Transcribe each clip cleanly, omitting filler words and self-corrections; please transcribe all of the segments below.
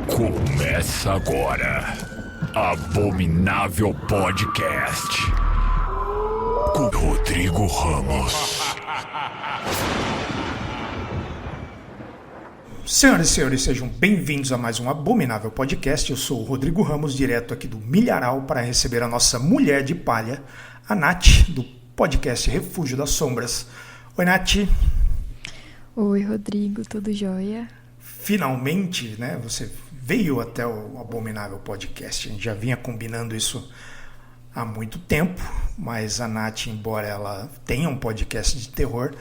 Começa agora, Abominável Podcast, com Rodrigo Ramos. Senhoras e senhores, sejam bem-vindos a mais um Abominável Podcast. Eu sou o Rodrigo Ramos, direto aqui do Milharal, para receber a nossa mulher de palha, a Nath, do podcast Refúgio das Sombras. Oi, Nath. Oi, Rodrigo, tudo jóia? Finalmente, né, você veio até o Abominável Podcast. A gente já vinha combinando isso há muito tempo, mas a Nath, embora ela tenha um podcast de terror,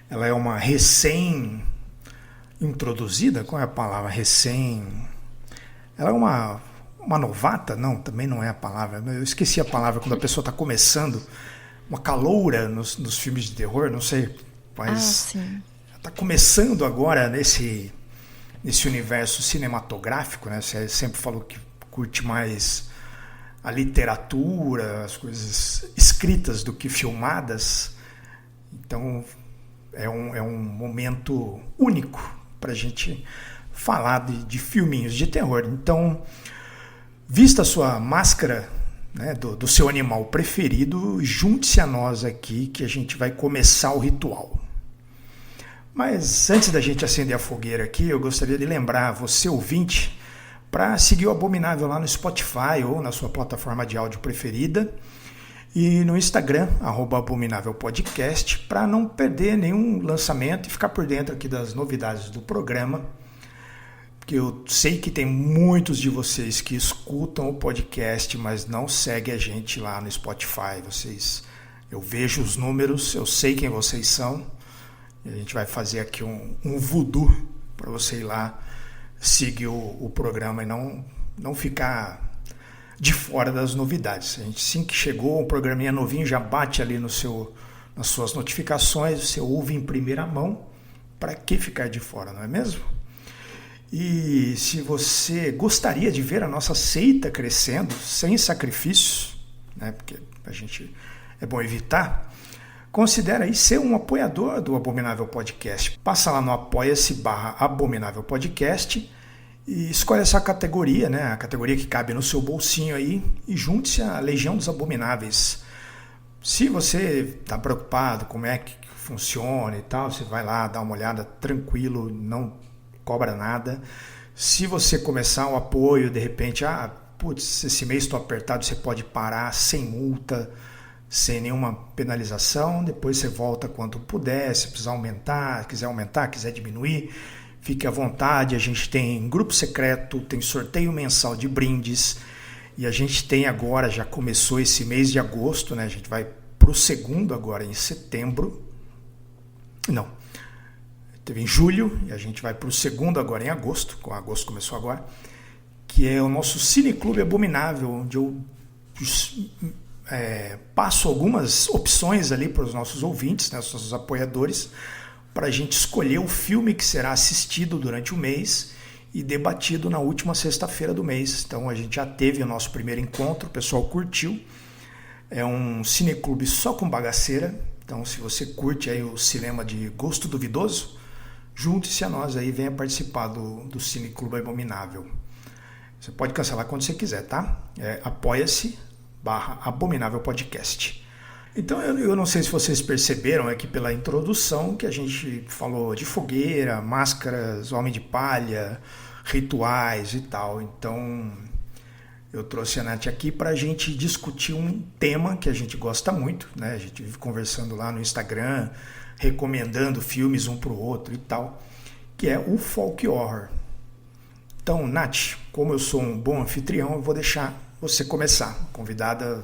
ela é uma recém-introduzida, qual é a palavra? Ela é uma novata? Não, também não é a palavra. Eu esqueci a palavra quando a pessoa está começando. Uma caloura nos filmes de terror, não sei. Mas está começando agora nesse universo cinematográfico, né? Você sempre falou que curte mais a literatura, as coisas escritas do que filmadas. Então é um momento único para a gente falar de filminhos de terror. Então, vista a sua máscara, né, do seu animal preferido, junte-se a nós aqui que a gente vai começar o ritual. Mas antes da gente acender a fogueira aqui, eu gostaria de lembrar você, ouvinte, para seguir o Abominável lá no Spotify ou na sua plataforma de áudio preferida e no Instagram, @abominávelpodcast, para não perder nenhum lançamento e ficar por dentro aqui das novidades do programa, porque eu sei que tem muitos de vocês que escutam o podcast, mas não seguem a gente lá no Spotify. Eu vejo os números, eu sei quem vocês são. A gente vai fazer aqui um voodoo para você ir lá seguir o programa e não ficar de fora das novidades. A gente, assim que chegou, um programinha novinho já bate ali nas suas notificações, você ouve em primeira mão. Para que ficar de fora, não é mesmo? E se você gostaria de ver a nossa seita crescendo sem sacrifícios, né, porque a gente é bom evitar, considere aí ser um apoiador do Abominável Podcast. Passa lá no apoia-se/Abominável Podcast e escolhe essa categoria, né? A categoria que cabe no seu bolsinho aí, e junte-se à Legião dos Abomináveis. Se você está preocupado como é que funciona e tal, você vai lá, dá uma olhada tranquilo, não cobra nada. Se você começar o apoio, de repente, esse mês estou apertado, você pode parar sem multa, sem nenhuma penalização, depois você volta quando puder, se precisar aumentar, quiser diminuir, fique à vontade. A gente tem grupo secreto, tem sorteio mensal de brindes, e a gente tem agora, já começou esse mês de agosto, né? A gente vai para o segundo agora em setembro, não, teve em julho, e a gente vai para o segundo agora em agosto, agosto começou agora, que é o nosso Cineclube Abominável, onde eu passo algumas opções ali para os nossos ouvintes, né, os nossos apoiadores, para a gente escolher o filme que será assistido durante o mês e debatido na última sexta-feira do mês. Então a gente já teve o nosso primeiro encontro, o pessoal curtiu. É um cineclube só com bagaceira. Então, se você curte aí o cinema de gosto duvidoso, junte-se a nós aí, venha participar do Cineclube Abominável. Você pode cancelar quando você quiser, tá? apoia-se/Abominável Podcast. Então, eu não sei se vocês perceberam aqui pela introdução que a gente falou de fogueira, máscaras, homem de palha, rituais e tal. Então, eu trouxe a Nath aqui para a gente discutir um tema que a gente gosta muito, né? A gente vive conversando lá no Instagram, recomendando filmes um para o outro e tal, que é o folk horror. Então, Nath, como eu sou um bom anfitrião, eu vou deixar você começar. A convidada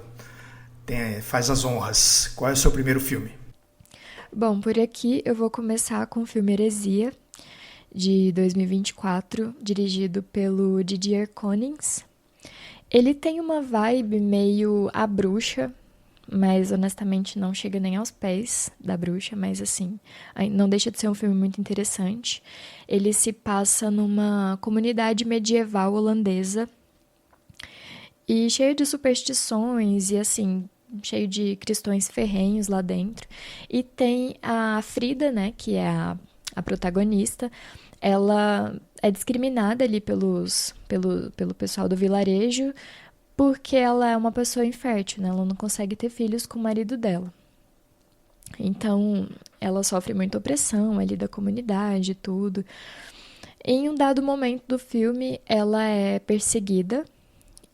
faz as honras. Qual é o seu primeiro filme? Bom, por aqui eu vou começar com o filme Heresia, de 2024, dirigido pelo Didier Konings. Ele tem uma vibe meio A Bruxa, mas honestamente não chega nem aos pés da Bruxa, mas assim, não deixa de ser um filme muito interessante. Ele se passa numa comunidade medieval holandesa e cheio de superstições e assim, cheio de cristãos ferrenhos lá dentro. E tem a Frida, né, que é a protagonista. ela é discriminada ali pelo pessoal do vilarejo porque ela é uma pessoa infértil, né? Ela não consegue ter filhos com o marido dela. Então, ela sofre muita opressão ali da comunidade e tudo. Em um dado momento do filme, ela é perseguida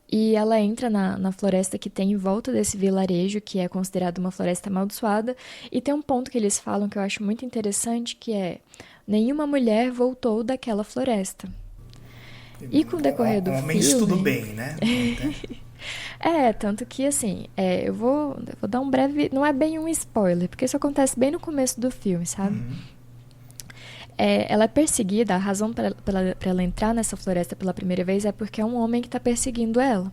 e ela entra na floresta que tem em volta desse vilarejo, que é considerada uma floresta amaldiçoada. E tem um ponto que eles falam que eu acho muito interessante, que é: nenhuma mulher voltou daquela floresta. E com o decorrer do Homens filme... tudo bem, né? Tanto que, assim, eu vou dar um breve... Não é bem um spoiler, porque isso acontece bem no começo do filme, sabe? Ela é perseguida, a razão para ela entrar nessa floresta pela primeira vez é porque é um homem que está perseguindo ela.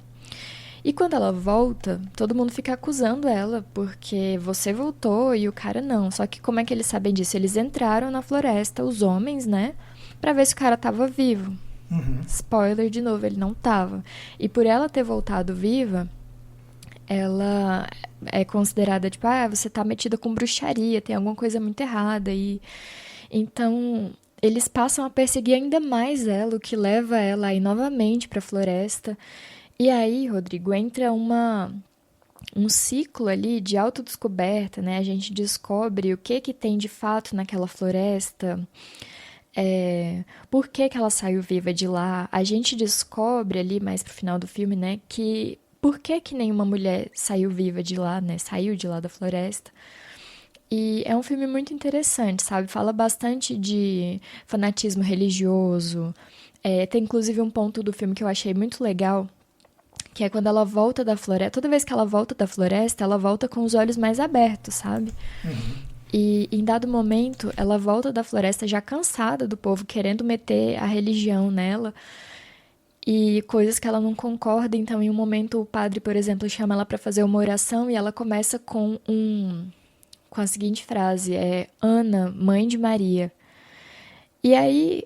E quando ela volta, todo mundo fica acusando ela, porque você voltou e o cara não. Só que como é que eles sabem disso? Eles entraram na floresta, os homens, né? Pra ver se o cara tava vivo. Spoiler de novo, ele não tava. E por ela ter voltado viva, ela é considerada, tipo, você tá metida com bruxaria, tem alguma coisa muito errada. E então, eles passam a perseguir ainda mais ela, o que leva ela a ir novamente pra floresta. E aí, Rodrigo, entra um ciclo ali de autodescoberta, né? A gente descobre o que tem de fato naquela floresta, por que ela saiu viva de lá. A gente descobre ali mais pro final do filme, né, que por que nenhuma mulher saiu viva de lá, né? Saiu de lá da floresta. E é um filme muito interessante, sabe? Fala bastante de fanatismo religioso. Tem inclusive um ponto do filme que eu achei muito legal, que é quando ela volta da floresta. Toda vez que ela volta da floresta, ela volta com os olhos mais abertos, sabe? E em dado momento, ela volta da floresta já cansada do povo querendo meter a religião nela e coisas que ela não concorda. Então, em um momento, o padre, por exemplo, chama ela para fazer uma oração e ela começa com a seguinte frase: Ana, mãe de Maria. E aí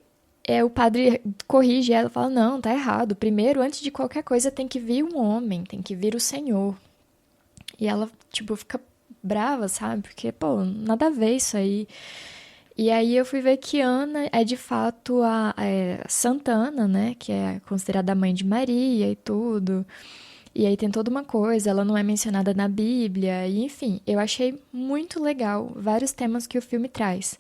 o padre corrige ela, fala: não, tá errado. Primeiro, antes de qualquer coisa, tem que vir um homem, tem que vir o Senhor. E ela, tipo, fica brava, sabe? Porque, pô, nada a ver isso aí. E aí eu fui ver que Ana é, de fato, a Santa Ana, né? Que é considerada a mãe de Maria e tudo. E aí tem toda uma coisa, ela não é mencionada na Bíblia. E, enfim, eu achei muito legal vários temas que o filme traz.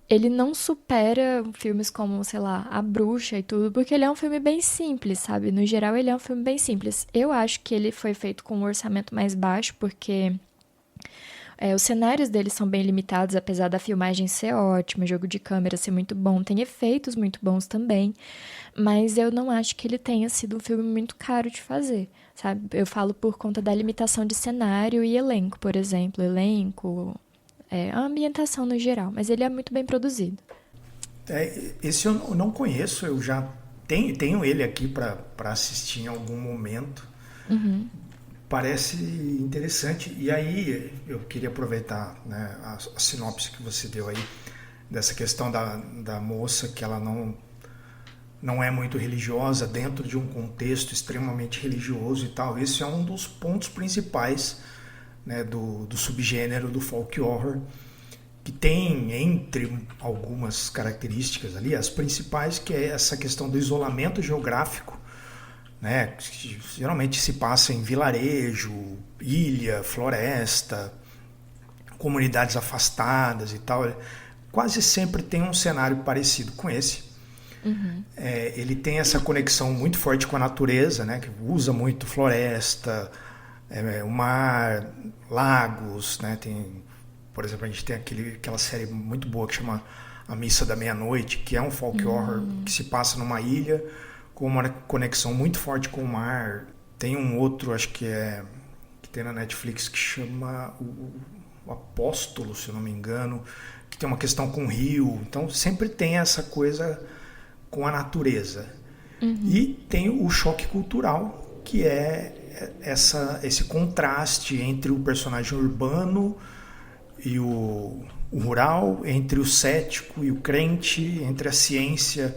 Ele não supera filmes como, sei lá, A Bruxa e tudo, porque ele é um filme bem simples, sabe? No geral, ele é um filme bem simples. Eu acho que ele foi feito com um orçamento mais baixo, porque os cenários dele são bem limitados, apesar da filmagem ser ótima, o jogo de câmera ser muito bom, tem efeitos muito bons também, mas eu não acho que ele tenha sido um filme muito caro de fazer, sabe? Eu falo por conta da limitação de cenário e elenco, por exemplo. A ambientação no geral, mas ele é muito bem produzido. Esse eu não conheço, eu já tenho ele aqui para assistir em algum momento. Parece interessante. E aí eu queria aproveitar, né, a sinopse que você deu aí dessa questão da moça, que ela não é muito religiosa dentro de um contexto extremamente religioso e tal. Esse é um dos pontos principais, né, do subgênero do folk horror, que tem, entre algumas características ali, as principais, que é essa questão do isolamento geográfico, né, que geralmente se passa em vilarejo, ilha, floresta, comunidades afastadas e tal. Quase sempre tem um cenário parecido com esse. Ele tem essa conexão muito forte com a natureza, né, que usa muito floresta, o mar, lagos, né? Por exemplo, a gente tem aquela série muito boa que chama A Missa da Meia-Noite, que é um folk horror que se passa numa ilha com uma conexão muito forte com o mar. Tem um outro, acho que tem na Netflix, que chama o Apóstolo, se eu não me engano, que tem uma questão com o rio. Então sempre tem essa coisa com a natureza. E tem o choque cultural, que é esse contraste entre o personagem urbano e o rural, entre o cético e o crente, entre a ciência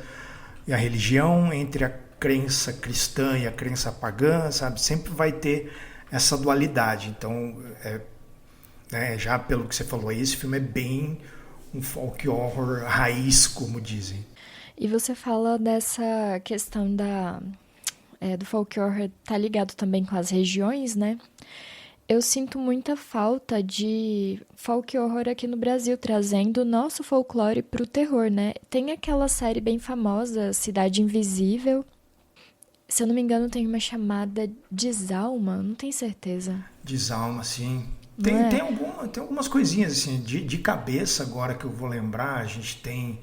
e a religião, entre a crença cristã e a crença pagã, sabe? Sempre vai ter essa dualidade. Então, já pelo que você falou aí, esse filme é bem um folk horror raiz, como dizem. E você fala dessa questão do folk horror tá ligado também com as regiões, né? Eu sinto muita falta de folk horror aqui no Brasil, trazendo o nosso folclore pro terror, né? Tem aquela série bem famosa, Cidade Invisível. Se eu não me engano, tem uma chamada Desalma, não tenho certeza. Desalma, sim. Não Tem algumas coisinhas assim, de cabeça agora que eu vou lembrar. A gente tem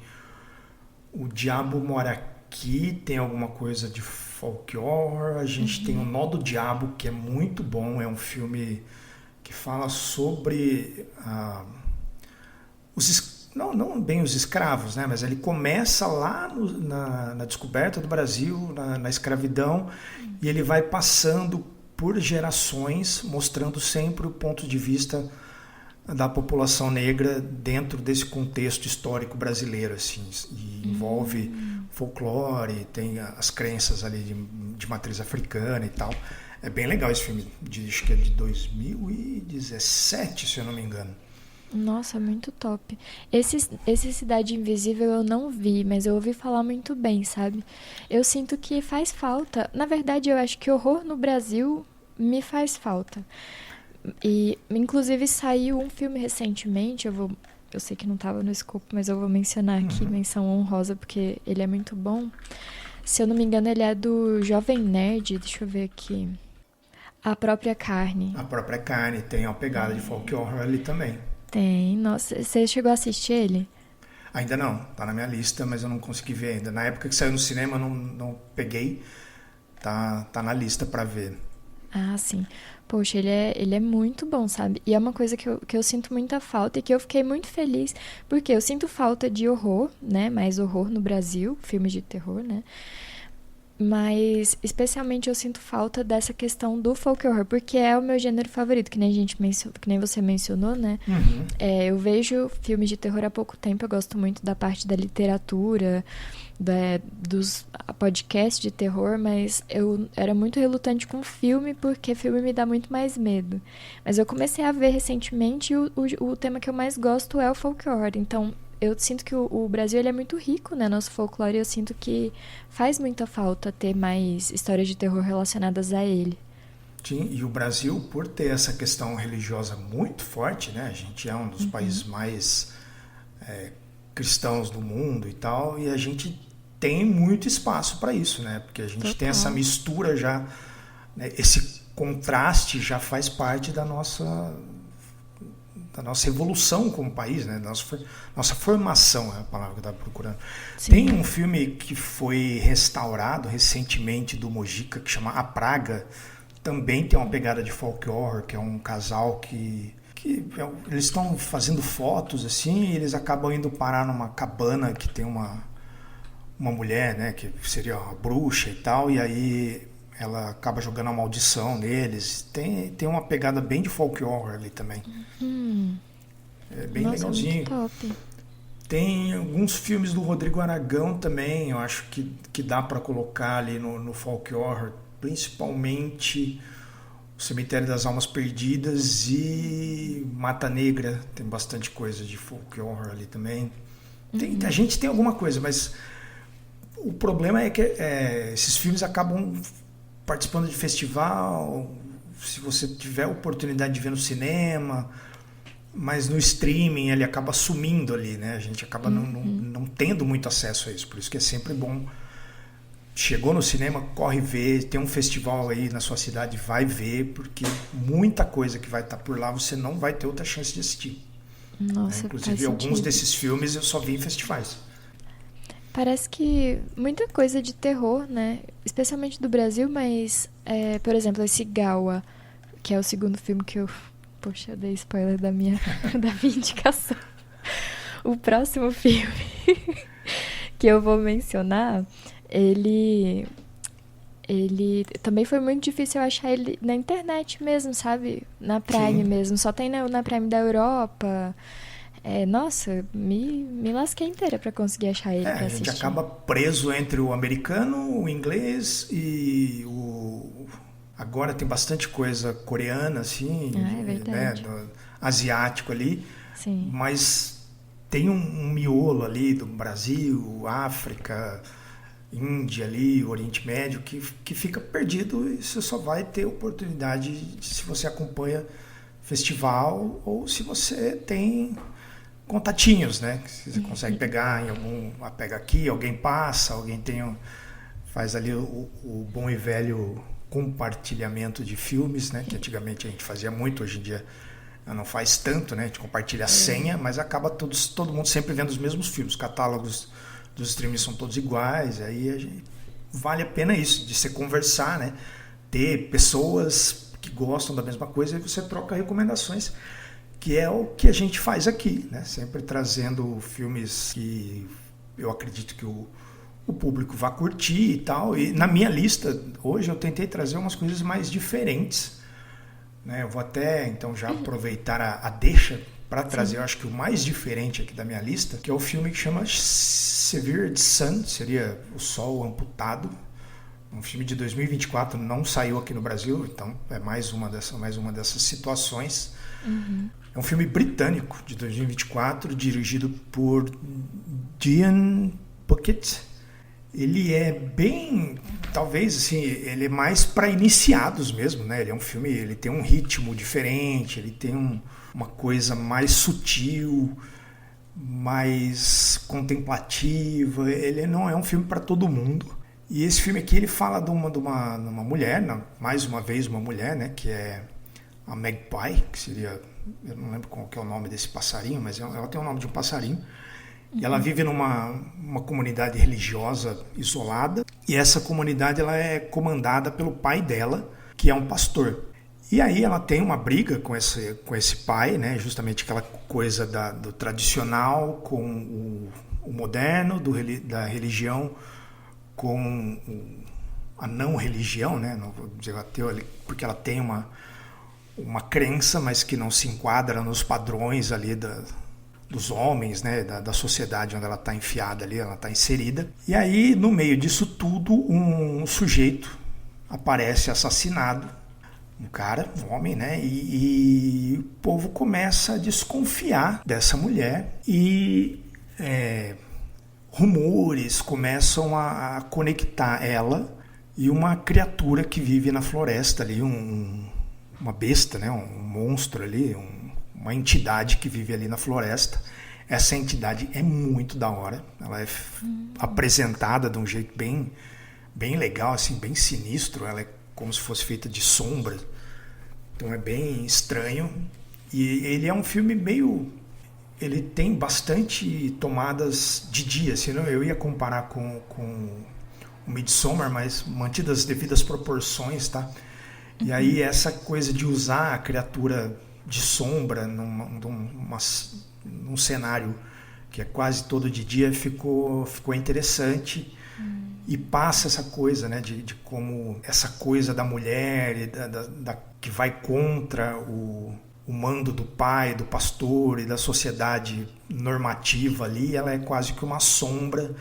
O Diabo Mora Aqui, tem alguma coisa de folk horror. A gente tem O Nó do Diabo, que é muito bom. É um filme que fala sobre não bem os escravos, né? Mas ele começa lá na descoberta do Brasil, na escravidão, e ele vai passando por gerações, mostrando sempre o ponto de vista da população negra dentro desse contexto histórico brasileiro, assim, e envolve folclore, tem as crenças ali de matriz africana e tal. É bem legal esse filme, acho que é de 2017, se eu não me engano. Nossa, muito top. Esse Cidade Invisível eu não vi, mas eu ouvi falar muito bem, sabe? Eu sinto que faz falta. Na verdade, eu acho que horror no Brasil me faz falta. E, inclusive, saiu um filme recentemente, eu sei que não estava no escopo, mas eu vou mencionar aqui, menção honrosa, porque ele é muito bom. Se eu não me engano, ele é do Jovem Nerd, deixa eu ver aqui. A Própria Carne. A Própria Carne tem uma pegada de folk horror ali também. Tem, nossa, você chegou a assistir ele? Ainda não, tá na minha lista, mas eu não consegui ver ainda. Na época que saiu no cinema, eu não peguei, tá na lista pra ver. Ah, sim. Poxa, ele é muito bom, sabe? E é uma coisa que eu sinto muita falta e que eu fiquei muito feliz, porque eu sinto falta de horror, né? Mais horror no Brasil, filmes de terror, né? Mas, especialmente, eu sinto falta dessa questão do folk horror, porque é o meu gênero favorito, que nem você mencionou, né? Eu vejo filmes de terror há pouco tempo, eu gosto muito da parte da literatura, dos podcasts de terror, mas eu era muito relutante com filme, porque filme me dá muito mais medo. Mas eu comecei a ver recentemente e o tema que eu mais gosto é o folk horror, então eu sinto que o Brasil ele é muito rico, né? Nosso folclore, eu sinto que faz muita falta ter mais histórias de terror relacionadas a ele. Sim, e o Brasil, por ter essa questão religiosa muito forte, né? A gente é um dos países mais cristãos do mundo e tal, e a gente tem muito espaço para isso, né? Porque a gente tem essa mistura já, né? Esse contraste já faz parte da nossa evolução como país, né? Nossa formação é a palavra que eu estava procurando. Sim. Tem um filme que foi restaurado recentemente do Mojica, que chama A Praga. Também tem uma pegada de folk horror, que é um casal que eles estão fazendo fotos assim, e eles acabam indo parar numa cabana que tem uma mulher, né, que seria uma bruxa e tal, e aí ela acaba jogando a maldição neles. Tem uma pegada bem de folk horror ali também. É bem legalzinho. Muito top. Tem alguns filmes do Rodrigo Aragão também, eu acho que dá para colocar ali no folk horror, principalmente O Cemitério das Almas Perdidas e Mata Negra. Tem bastante coisa de folk horror ali também. A gente tem alguma coisa, mas o problema é que esses filmes acabam participando de festival, se você tiver a oportunidade de ver no cinema, mas no streaming ele acaba sumindo ali, né? A gente acaba não tendo muito acesso a isso, por isso que é sempre bom. Chegou no cinema, corre ver, tem um festival aí na sua cidade, vai ver, porque muita coisa que vai estar por lá você não vai ter outra chance de assistir. Nossa, inclusive alguns desses filmes eu só vi em festivais. Parece que muita coisa de terror, né? Especialmente do Brasil, mas, por exemplo, esse Gawa, que é o segundo filme que eu... Poxa, eu dei spoiler da minha indicação. O próximo filme que eu vou mencionar, ele também foi muito difícil eu achar ele na internet mesmo, sabe? Na Prime Sim. mesmo. Só tem na Prime da Europa... nossa, me lasquei inteira pra conseguir achar ele pra assistir. A gente acaba preso entre o americano, o inglês e agora tem bastante coisa coreana, assim, é verdade. asiático ali. Sim. Mas tem um miolo ali do Brasil, África, Índia ali, Oriente Médio, que fica perdido e você só vai ter oportunidade se você acompanha festival ou se você tem contatinhos, né? Que você consegue pegar em algum... Pega aqui, alguém passa, alguém faz ali o bom e velho compartilhamento de filmes, né? Que antigamente a gente fazia muito, hoje em dia não faz tanto, né? A gente compartilha a senha, mas acaba todo mundo sempre vendo os mesmos filmes. Os catálogos dos streams são todos iguais, aí vale a pena isso, de você conversar, né? Ter pessoas que gostam da mesma coisa e você troca recomendações, que é o que a gente faz aqui, né? Sempre trazendo filmes que eu acredito que o público vai curtir e tal. E na minha lista, hoje, eu tentei trazer umas coisas mais diferentes, né? Eu vou até, então, já aproveitar a deixa para trazer, eu acho que o mais diferente aqui da minha lista, que é o filme que chama Severed Sun, seria O Sol Amputado. Um filme de 2024, não saiu aqui no Brasil, então é mais uma dessas situações. É um filme britânico de 2024, dirigido por Dean Puckett. Ele é bem, talvez assim, ele é mais para iniciados mesmo, né? Ele é um filme, ele tem um ritmo diferente, ele tem uma coisa mais sutil, mais contemplativa. Ele não é um filme para todo mundo. E esse filme aqui, ele fala de uma mulher, mais uma vez uma mulher, né? Que é a Magpie, que seria, eu não lembro qual que é o nome desse passarinho, mas ela tem o nome de um passarinho. E ela vive numa comunidade religiosa isolada, e essa comunidade ela é comandada pelo pai dela, que é um pastor. E aí ela tem uma briga com esse pai, né? Justamente aquela coisa do tradicional com o moderno, da religião com a não religião, né? Não vou dizer ateu, porque ela tem uma crença, mas que não se enquadra nos padrões ali dos homens, né, da sociedade onde ela está enfiada ali, ela está inserida. E aí, no meio disso tudo, um sujeito aparece assassinado, um homem, né, e o povo começa a desconfiar dessa mulher e rumores começam a conectar ela e uma criatura que vive na floresta ali, uma besta, né, um monstro ali, uma entidade que vive ali na floresta. Essa entidade é muito da hora. Ela é apresentada de um jeito bem, bem legal, assim, bem sinistro. Ela é como se fosse feita de sombra. Então é bem estranho. E ele é um filme meio... Ele tem bastante tomadas de dia. Senão eu ia comparar com o Midsommar, mas mantidas as devidas proporções, tá? E aí essa coisa de usar a criatura de sombra num cenário que é quase todo de dia ficou interessante. E passa essa coisa, né, de como essa coisa da mulher e que vai contra o mando do pai, do pastor e da sociedade normativa ali. Ela é quase que uma sombra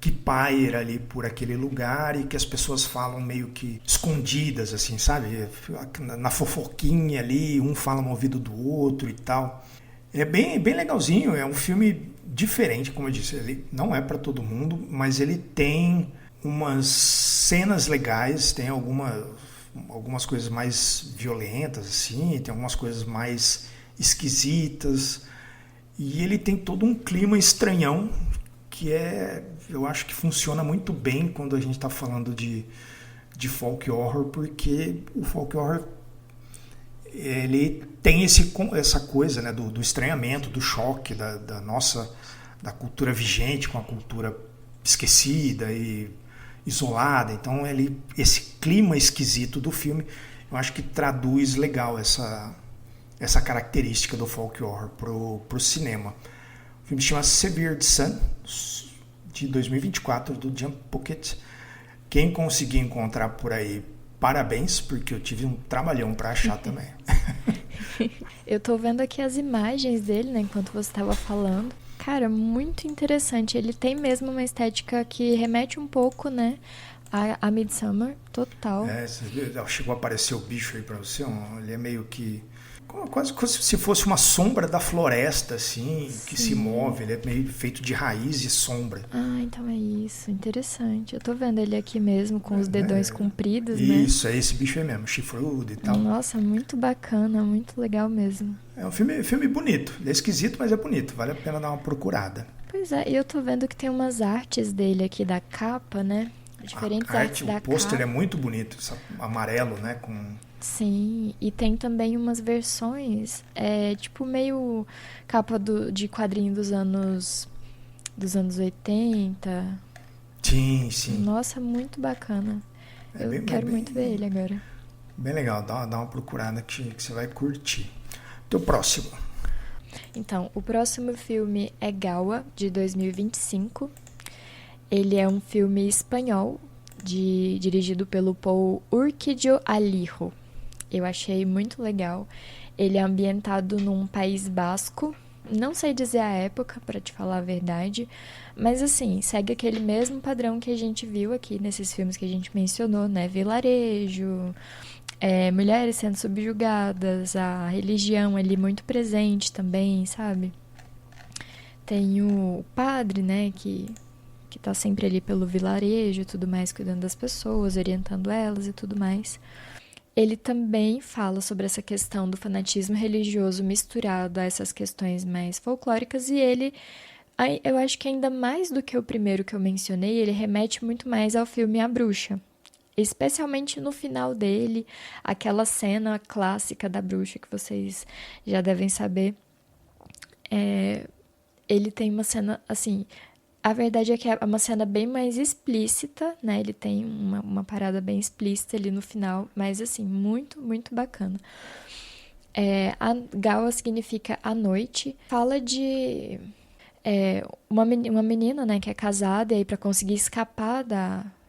que paira ali por aquele lugar e que as pessoas falam meio que escondidas, assim, sabe? Na fofoquinha ali, um fala no ouvido do outro e tal. É bem, bem legalzinho, é um filme diferente, como eu disse. Ele não é para todo mundo, mas ele tem umas cenas legais, tem algumas coisas mais violentas, assim, tem algumas coisas mais esquisitas. E ele tem todo um clima estranhão que eu acho que funciona muito bem quando a gente está falando de folk horror, porque o folk horror ele tem essa coisa, né, do estranhamento, do choque da cultura vigente com a cultura esquecida e isolada. Então esse clima esquisito do filme, eu acho que traduz legal essa característica do folk horror pro cinema. O filme se chama Severed Sun, de 2024, do Dean Puckett. Quem conseguir encontrar por aí, parabéns, porque eu tive um trabalhão para achar também. Eu tô vendo aqui as imagens dele, né, enquanto você estava falando. Cara, muito interessante. Ele tem mesmo uma estética que remete um pouco, né, a Midsommar, total. Chegou a aparecer o bicho aí para você? Ele é meio que quase como se fosse uma sombra da floresta, assim, que se move. Ele é meio feito de raiz e sombra. Ah, então é isso. Interessante. Eu tô vendo ele aqui mesmo, com os dedões compridos, né? Isso, é esse bicho aí mesmo, chifrudo e tal. Nossa, muito bacana, muito legal mesmo. É um filme bonito. Ele é esquisito, mas é bonito. Vale a pena dar uma procurada. Pois é, e eu tô vendo que tem umas artes dele aqui da capa, né? Diferentes artes da O pôster capa. é muito bonito, amarelo, né? Sim, e tem também umas versões, tipo meio capa de quadrinho dos anos 80. Sim, sim. Nossa, muito bacana. Eu quero muito ver ele agora. Bem legal, dá uma procurada que você vai curtir. Teu próximo. Então, o próximo filme é Gaua, de 2025. Ele é um filme espanhol, dirigido pelo Paul Urquijo Alijo. Eu achei muito legal. Ele é ambientado num País Basco. Não sei dizer a época, para te falar a verdade. Mas, assim, segue aquele mesmo padrão que a gente viu aqui nesses filmes que a gente mencionou, né? Vilarejo, mulheres sendo subjugadas, a religião ali muito presente também, sabe? Tem o padre, né, que tá sempre ali pelo vilarejo e tudo mais, cuidando das pessoas, orientando elas e tudo mais. Ele também fala sobre essa questão do fanatismo religioso misturado a essas questões mais folclóricas, e ele, eu acho que ainda mais do que o primeiro que eu mencionei, ele remete muito mais ao filme A Bruxa. Especialmente no final dele, aquela cena clássica da bruxa que vocês já devem saber. Ele tem uma cena, assim, a verdade é que é uma cena bem mais explícita, né? Ele tem uma parada bem explícita ali no final, mas, assim, muito, muito bacana. A Gaua significa a noite. Fala de uma menina, né, que é casada, e aí pra conseguir escapar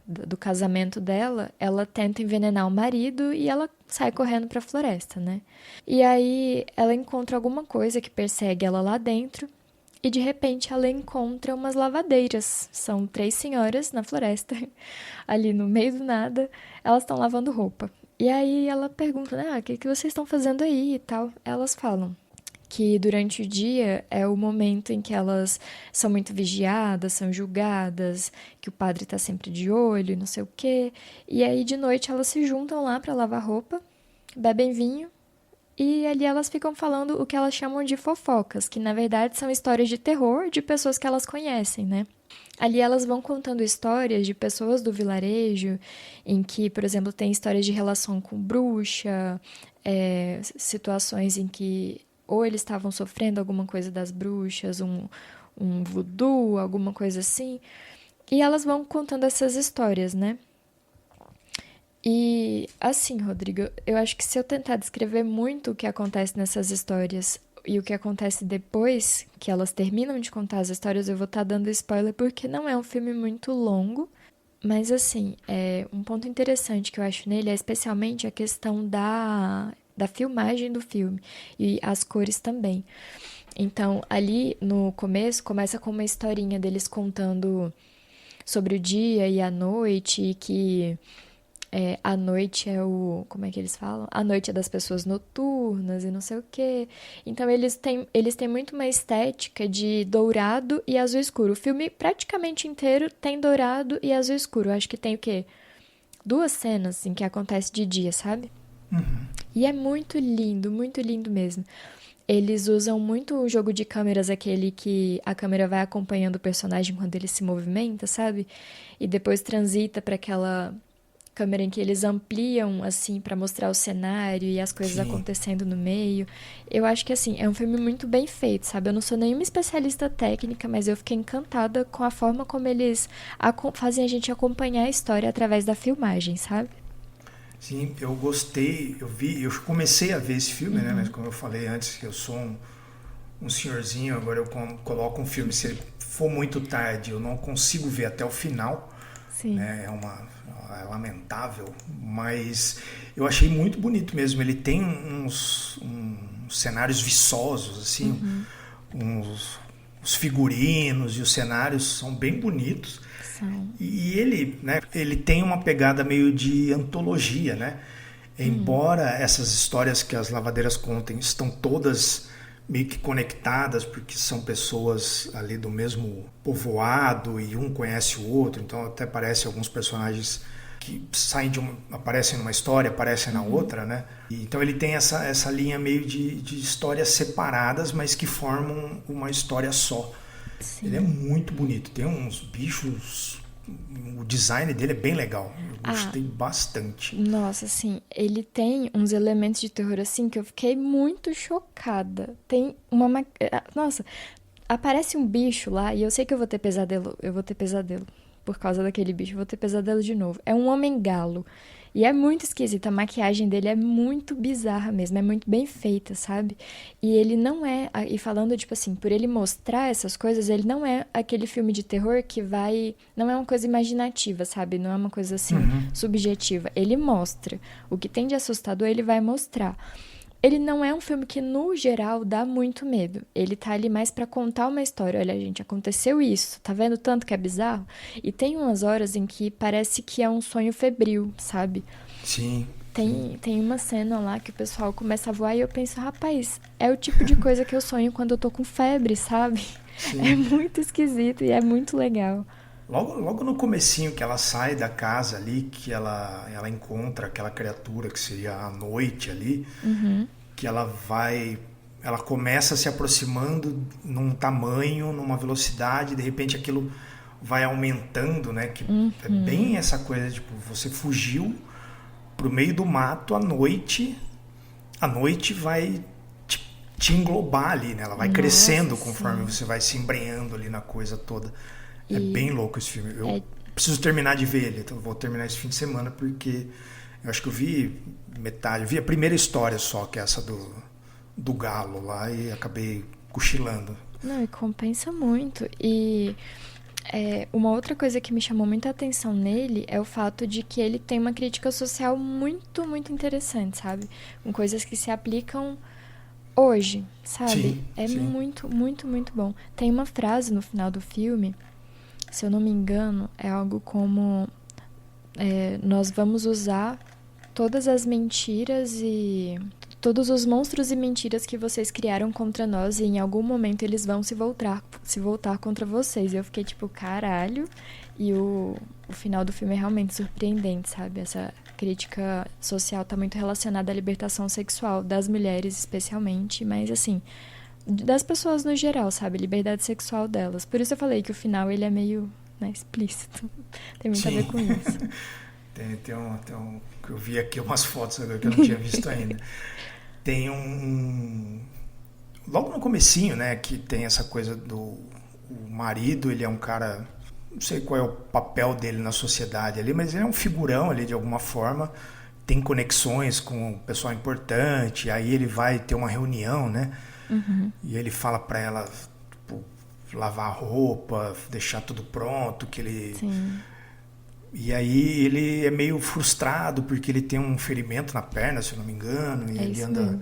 do casamento dela, ela tenta envenenar o marido e ela sai correndo pra floresta, né? E aí ela encontra alguma coisa que persegue ela lá dentro. E de repente ela encontra umas lavadeiras. São 3 senhoras na floresta, ali no meio do nada. Elas estão lavando roupa. E aí ela pergunta, né? O que vocês estão fazendo aí e tal? Elas falam que durante o dia é o momento em que elas são muito vigiadas, são julgadas, que o padre tá sempre de olho e não sei o quê. E aí de noite elas se juntam lá para lavar roupa, bebem vinho. E ali elas ficam falando o que elas chamam de fofocas, que na verdade são histórias de terror de pessoas que elas conhecem, né? Ali elas vão contando histórias de pessoas do vilarejo, em que, por exemplo, tem histórias de relação com bruxa, situações em que ou eles estavam sofrendo alguma coisa das bruxas, um voodoo, alguma coisa assim. E elas vão contando essas histórias, né? E, assim, Rodrigo, eu acho que se eu tentar descrever muito o que acontece nessas histórias e o que acontece depois que elas terminam de contar as histórias, eu vou estar dando spoiler porque não é um filme muito longo. Mas, assim, um ponto interessante que eu acho nele é especialmente a questão da filmagem do filme e as cores também. Então, ali no começo, começa com uma historinha deles contando sobre o dia e a noite, e que a noite é como é que eles falam? A noite é das pessoas noturnas e não sei o quê. Então eles têm muito uma estética de dourado e azul escuro. O filme praticamente inteiro tem dourado e azul escuro. Eu acho que tem o quê? 2 cenas em que acontece de dia, sabe? Uhum. E é muito lindo mesmo. Eles usam muito o jogo de câmeras, aquele que a câmera vai acompanhando o personagem quando ele se movimenta, sabe? E depois transita para aquela câmera em que eles ampliam, assim, para mostrar o cenário e as coisas acontecendo no meio. Eu acho que, assim, é um filme muito bem feito, sabe? Eu não sou nenhuma especialista técnica, mas eu fiquei encantada com a forma como eles fazem a gente acompanhar a história através da filmagem, sabe? Sim, eu gostei, eu comecei a ver esse filme, né? Mas como eu falei antes, eu sou um senhorzinho, agora eu coloco um filme, se ele for muito tarde, eu não consigo ver até o final. Sim. Né? É lamentável, mas eu achei muito bonito mesmo. Ele tem uns cenários viçosos, assim, os figurinos e os cenários são bem bonitos. São. E ele, né, ele tem uma pegada meio de antologia, né? Embora essas histórias que as lavadeiras contem estão todas meio que conectadas, porque são pessoas ali do mesmo povoado e um conhece o outro, então até parece alguns personagens que saem aparecem numa história, aparecem na outra, né? E, então ele tem essa linha meio de histórias separadas, mas que formam uma história só. Sim. Ele é muito bonito, tem uns bichos, o design dele é bem legal, eu gostei bastante. Nossa, assim, ele tem uns elementos de terror assim que eu fiquei muito chocada. Tem uma... Nossa, aparece um bicho lá e eu sei que eu vou ter pesadelo, por causa daquele bicho, eu vou ter pesadelo de novo. É um homem-galo. E é muito esquisito, a maquiagem dele é muito bizarra mesmo, é muito bem feita, sabe? E ele não é, e falando, tipo assim, por ele mostrar essas coisas, ele não é aquele filme de terror que vai, não é uma coisa imaginativa, sabe? Não é uma coisa assim, subjetiva. Ele mostra. O que tem de assustador, ele vai mostrar. Ele não é um filme que, no geral, dá muito medo. Ele tá ali mais pra contar uma história. Olha, gente, aconteceu isso. Tá vendo tanto que é bizarro? E tem umas horas em que parece que é um sonho febril, sabe? Sim. Tem uma cena lá que o pessoal começa a voar e eu penso, rapaz, é o tipo de coisa que eu sonho quando eu tô com febre, sabe? Sim. É muito esquisito e é muito legal. Logo no comecinho que ela sai da casa ali, que ela encontra aquela criatura que seria a noite ali, que ela começa se aproximando num tamanho, numa velocidade, de repente aquilo vai aumentando, né? Que é bem essa coisa, tipo, você fugiu pro meio do mato à noite, a noite vai te englobar ali, né? Ela vai crescendo conforme você vai se embrenhando ali na coisa toda. É bem louco esse filme. Eu preciso terminar de ver ele. Então eu vou terminar esse fim de semana porque eu acho que eu vi metade. Eu vi a primeira história só, que é essa do galo lá, e acabei cochilando. Não, e compensa muito. E uma outra coisa que me chamou muita atenção nele é o fato de que ele tem uma crítica social muito, muito interessante, sabe? Com coisas que se aplicam hoje, sabe? Sim. Muito, muito, muito bom. Tem uma frase no final do filme, se eu não me engano, é algo como nós vamos usar todas as mentiras e todos os monstros e mentiras que vocês criaram contra nós e em algum momento eles vão se voltar contra vocês. E eu fiquei tipo, caralho. E o final do filme é realmente surpreendente, sabe? Essa crítica social tá muito relacionada à libertação sexual das mulheres especialmente, mas assim, das pessoas no geral, sabe? Liberdade sexual delas. Por isso eu falei que o final ele é meio, né, explícito. Tem muito a ver com isso. Tem eu vi aqui umas fotos agora que eu não tinha visto ainda. Tem logo no comecinho, né, que tem essa coisa o marido, ele é um cara, não sei qual é o papel dele na sociedade ali, mas ele é um figurão ali de alguma forma, tem conexões com o pessoal importante, aí ele vai ter uma reunião, né? E ele fala pra ela, tipo, lavar a roupa, deixar tudo pronto, que ele... Sim. E aí ele é meio frustrado porque ele tem um ferimento na perna, se eu não me engano, e ele anda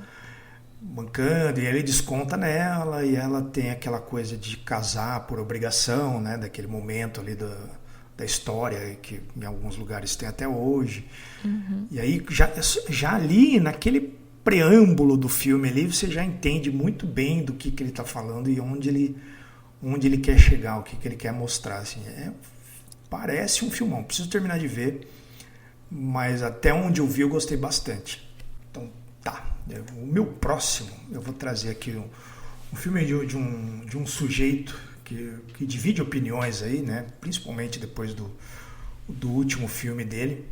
bancando, e ele desconta nela, e ela tem aquela coisa de casar por obrigação, né, daquele momento ali da história, que em alguns lugares tem até hoje. E aí já ali, naquele preâmbulo do filme ali, você já entende muito bem do que ele está falando e onde ele quer chegar, o que ele quer mostrar, assim. Parece um filmão, preciso terminar de ver, mas até onde eu vi eu gostei bastante. Então tá, o meu próximo, eu vou trazer aqui um filme de um sujeito que divide opiniões aí, né? Principalmente depois do último filme dele.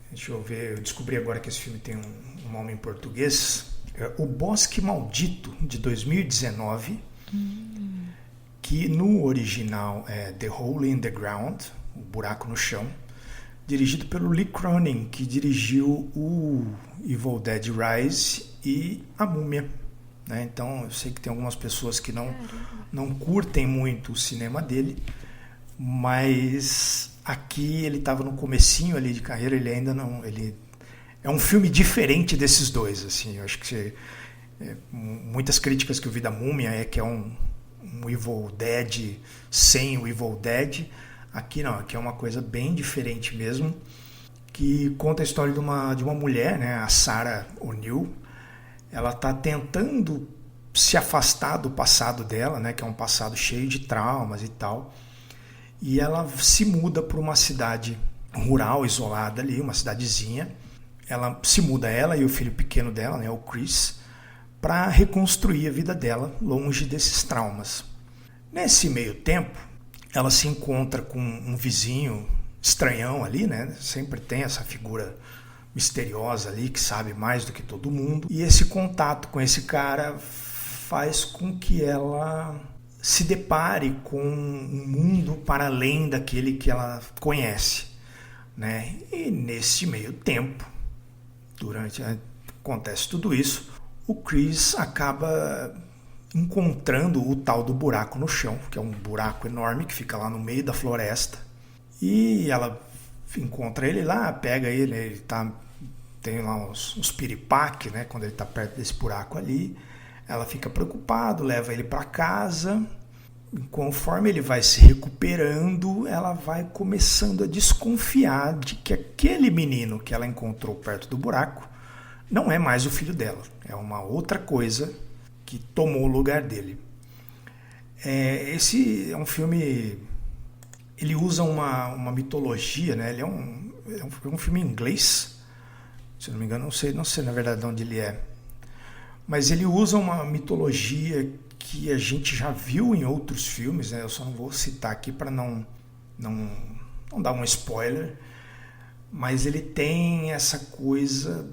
Deixa eu ver, eu descobri agora que esse filme tem um nome em português. É O Bosque Maldito, de 2019. Que no original é The Hole in the Ground, o buraco no chão, dirigido pelo Lee Cronin, que dirigiu o Evil Dead Rise e A Múmia, né? Então eu sei que tem algumas pessoas que não curtem muito o cinema dele, mas aqui ele estava no comecinho ali de carreira, ele ainda não... Ele é um filme diferente desses dois, assim. Eu acho que muitas críticas que eu vi da Múmia é que é um Evil Dead sem o Evil Dead. Aqui não, aqui é uma coisa bem diferente mesmo, que conta a história de uma mulher, né, a Sarah O'Neill. Ela está tentando se afastar do passado dela, né, que é um passado cheio de traumas e tal. E ela se muda para uma cidade rural, isolada ali, uma cidadezinha. Ela se muda, ela e o filho pequeno dela, né, o Chris, para reconstruir a vida dela longe desses traumas. Nesse meio tempo, ela se encontra com um vizinho estranhão ali, né? Sempre tem essa figura misteriosa ali que sabe mais do que todo mundo. E esse contato com esse cara faz com que ela se depare com um mundo para além daquele que ela conhece, né? E nesse meio tempo, acontece tudo isso, o Chris acaba encontrando o tal do buraco no chão, que é um buraco enorme que fica lá no meio da floresta. E ela encontra ele lá, pega ele tem lá uns piripaque, né, quando ele está perto desse buraco ali. Ela fica preocupada, leva ele para casa. E conforme ele vai se recuperando, ela vai começando a desconfiar de que aquele menino que ela encontrou perto do buraco não é mais o filho dela, é uma outra coisa que tomou o lugar dele. Esse é um filme. Ele usa uma mitologia, né? Ele é um filme em inglês, se não me engano, não sei na verdade de onde ele é. Mas ele usa uma mitologia que a gente já viu em outros filmes, né? Eu só não vou citar aqui para não dar um spoiler. Mas ele tem essa coisa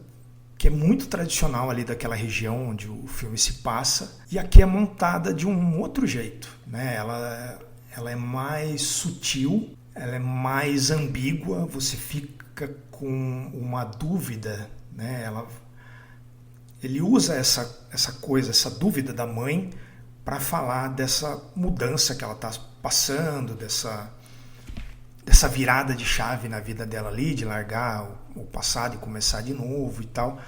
que é muito tradicional ali daquela região onde o filme se passa. E aqui é montada de um outro jeito, né? Ela é mais sutil, ela é mais ambígua, você fica com uma dúvida, né? Ele usa essa coisa, essa dúvida da mãe para falar dessa mudança que ela está passando, dessa virada de chave na vida dela ali, de largar o passado e começar de novo e tal.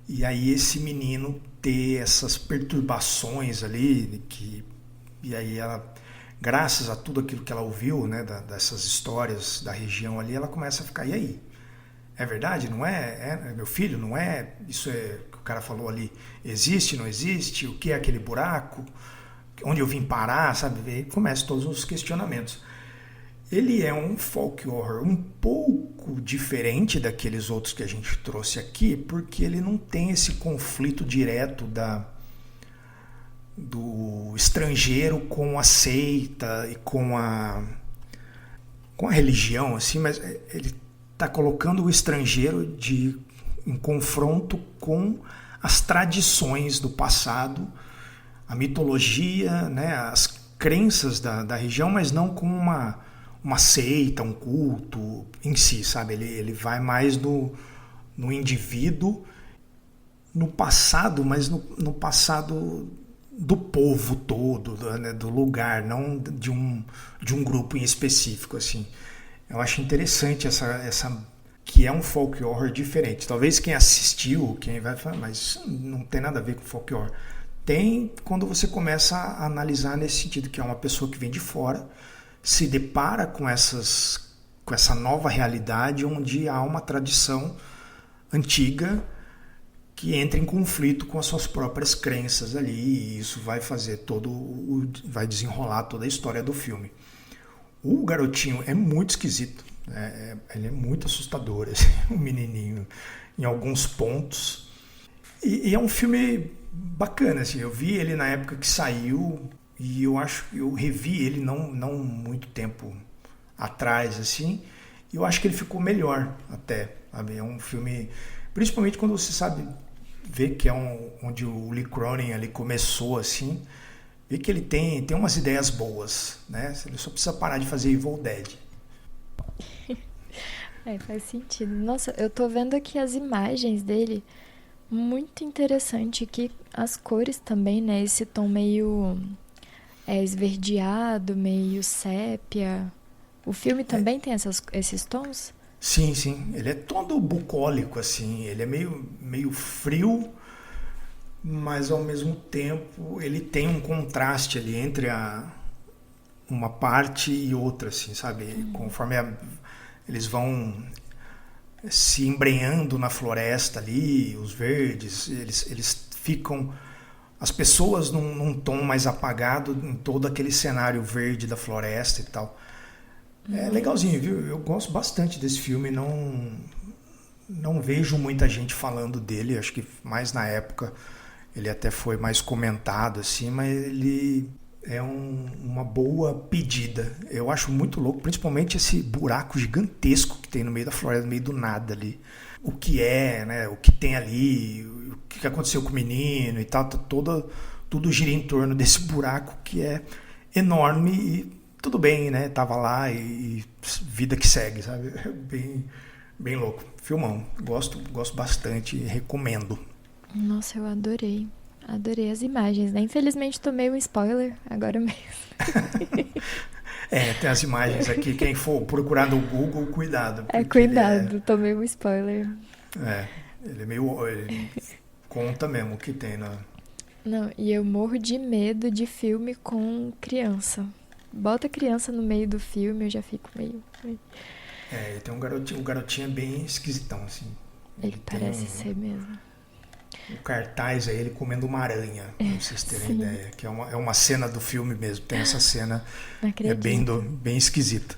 E aí esse menino ter essas perturbações ali, e aí ela, graças a tudo aquilo que ela ouviu, né, dessas histórias da região ali, ela começa a ficar, e aí? É verdade? Não é? É meu filho? Não é? Isso é que o cara falou ali. Existe? Não existe? O que é aquele buraco? Onde eu vim parar? Sabe? E começam todos os questionamentos. Ele é um folk horror um pouco diferente daqueles outros que a gente trouxe aqui, porque ele não tem esse conflito direto do estrangeiro com a seita e com a religião, assim, mas ele está colocando o estrangeiro em confronto com as tradições do passado, a mitologia, né, as crenças da região, mas não com uma seita, um culto em si, sabe? Ele vai mais no indivíduo, no passado, mas no passado do povo todo, né, do lugar, não de um grupo em específico, assim. Eu acho interessante essa que é um folk horror diferente. Talvez quem assistiu, quem vai falar, mas não tem nada a ver com folk horror. Tem quando você começa a analisar nesse sentido, que é uma pessoa que vem de fora, se depara com essa nova realidade onde há uma tradição antiga que entra em conflito com as suas próprias crenças ali, e isso vai fazer vai desenrolar toda a história do filme. O garotinho é muito esquisito, né? Ele é muito assustador, assim, o menininho, em alguns pontos. E é um filme bacana, assim, eu vi ele na época que saiu, e eu revi ele não muito tempo atrás, assim, e eu acho que ele ficou melhor até, sabe? É um filme, principalmente quando você sabe ver que é onde o Lee Cronin ali começou, assim, ver que ele tem umas ideias boas, né? Ele só precisa parar de fazer Evil Dead. Faz sentido. Nossa, eu tô vendo aqui as imagens dele, muito interessante, que as cores também, né? Esse tom meio esverdeado, meio sépia. O filme também tem esses tons? Sim, sim. Ele é todo bucólico, assim. Ele é meio frio, mas ao mesmo tempo ele tem um contraste ali entre uma parte e outra, assim, sabe? Conforme eles vão se embrenhando na floresta ali, os verdes, eles ficam, as pessoas num tom mais apagado em todo aquele cenário verde da floresta e tal. É legalzinho, viu? Eu gosto bastante desse filme, não vejo muita gente falando dele, acho que mais na época ele até foi mais comentado assim, mas ele é uma boa pedida. Eu acho muito louco, principalmente esse buraco gigantesco que tem no meio da floresta, no meio do nada ali. O que é, né? O que tem ali, o que aconteceu com o menino e tal, tudo gira em torno desse buraco que é enorme e tudo bem, né? Tava lá e vida que segue, sabe? Bem louco. Filmão. Gosto bastante e recomendo. Nossa, eu adorei. Adorei as imagens, né? Infelizmente tomei um spoiler agora mesmo. Tem as imagens aqui. Quem for procurar no Google, cuidado. Cuidado, tomei um spoiler. Ele é meio... Ele conta mesmo o que tem na... Não, e eu morro de medo de filme com criança. Bota criança no meio do filme, eu já fico meio... E tem um garotinho é bem esquisitão, assim. Ele parece ser mesmo. O cartaz é ele comendo uma aranha, pra vocês terem ideia. Que é uma cena do filme mesmo. Tem essa cena. Não acredito. Bem esquisita.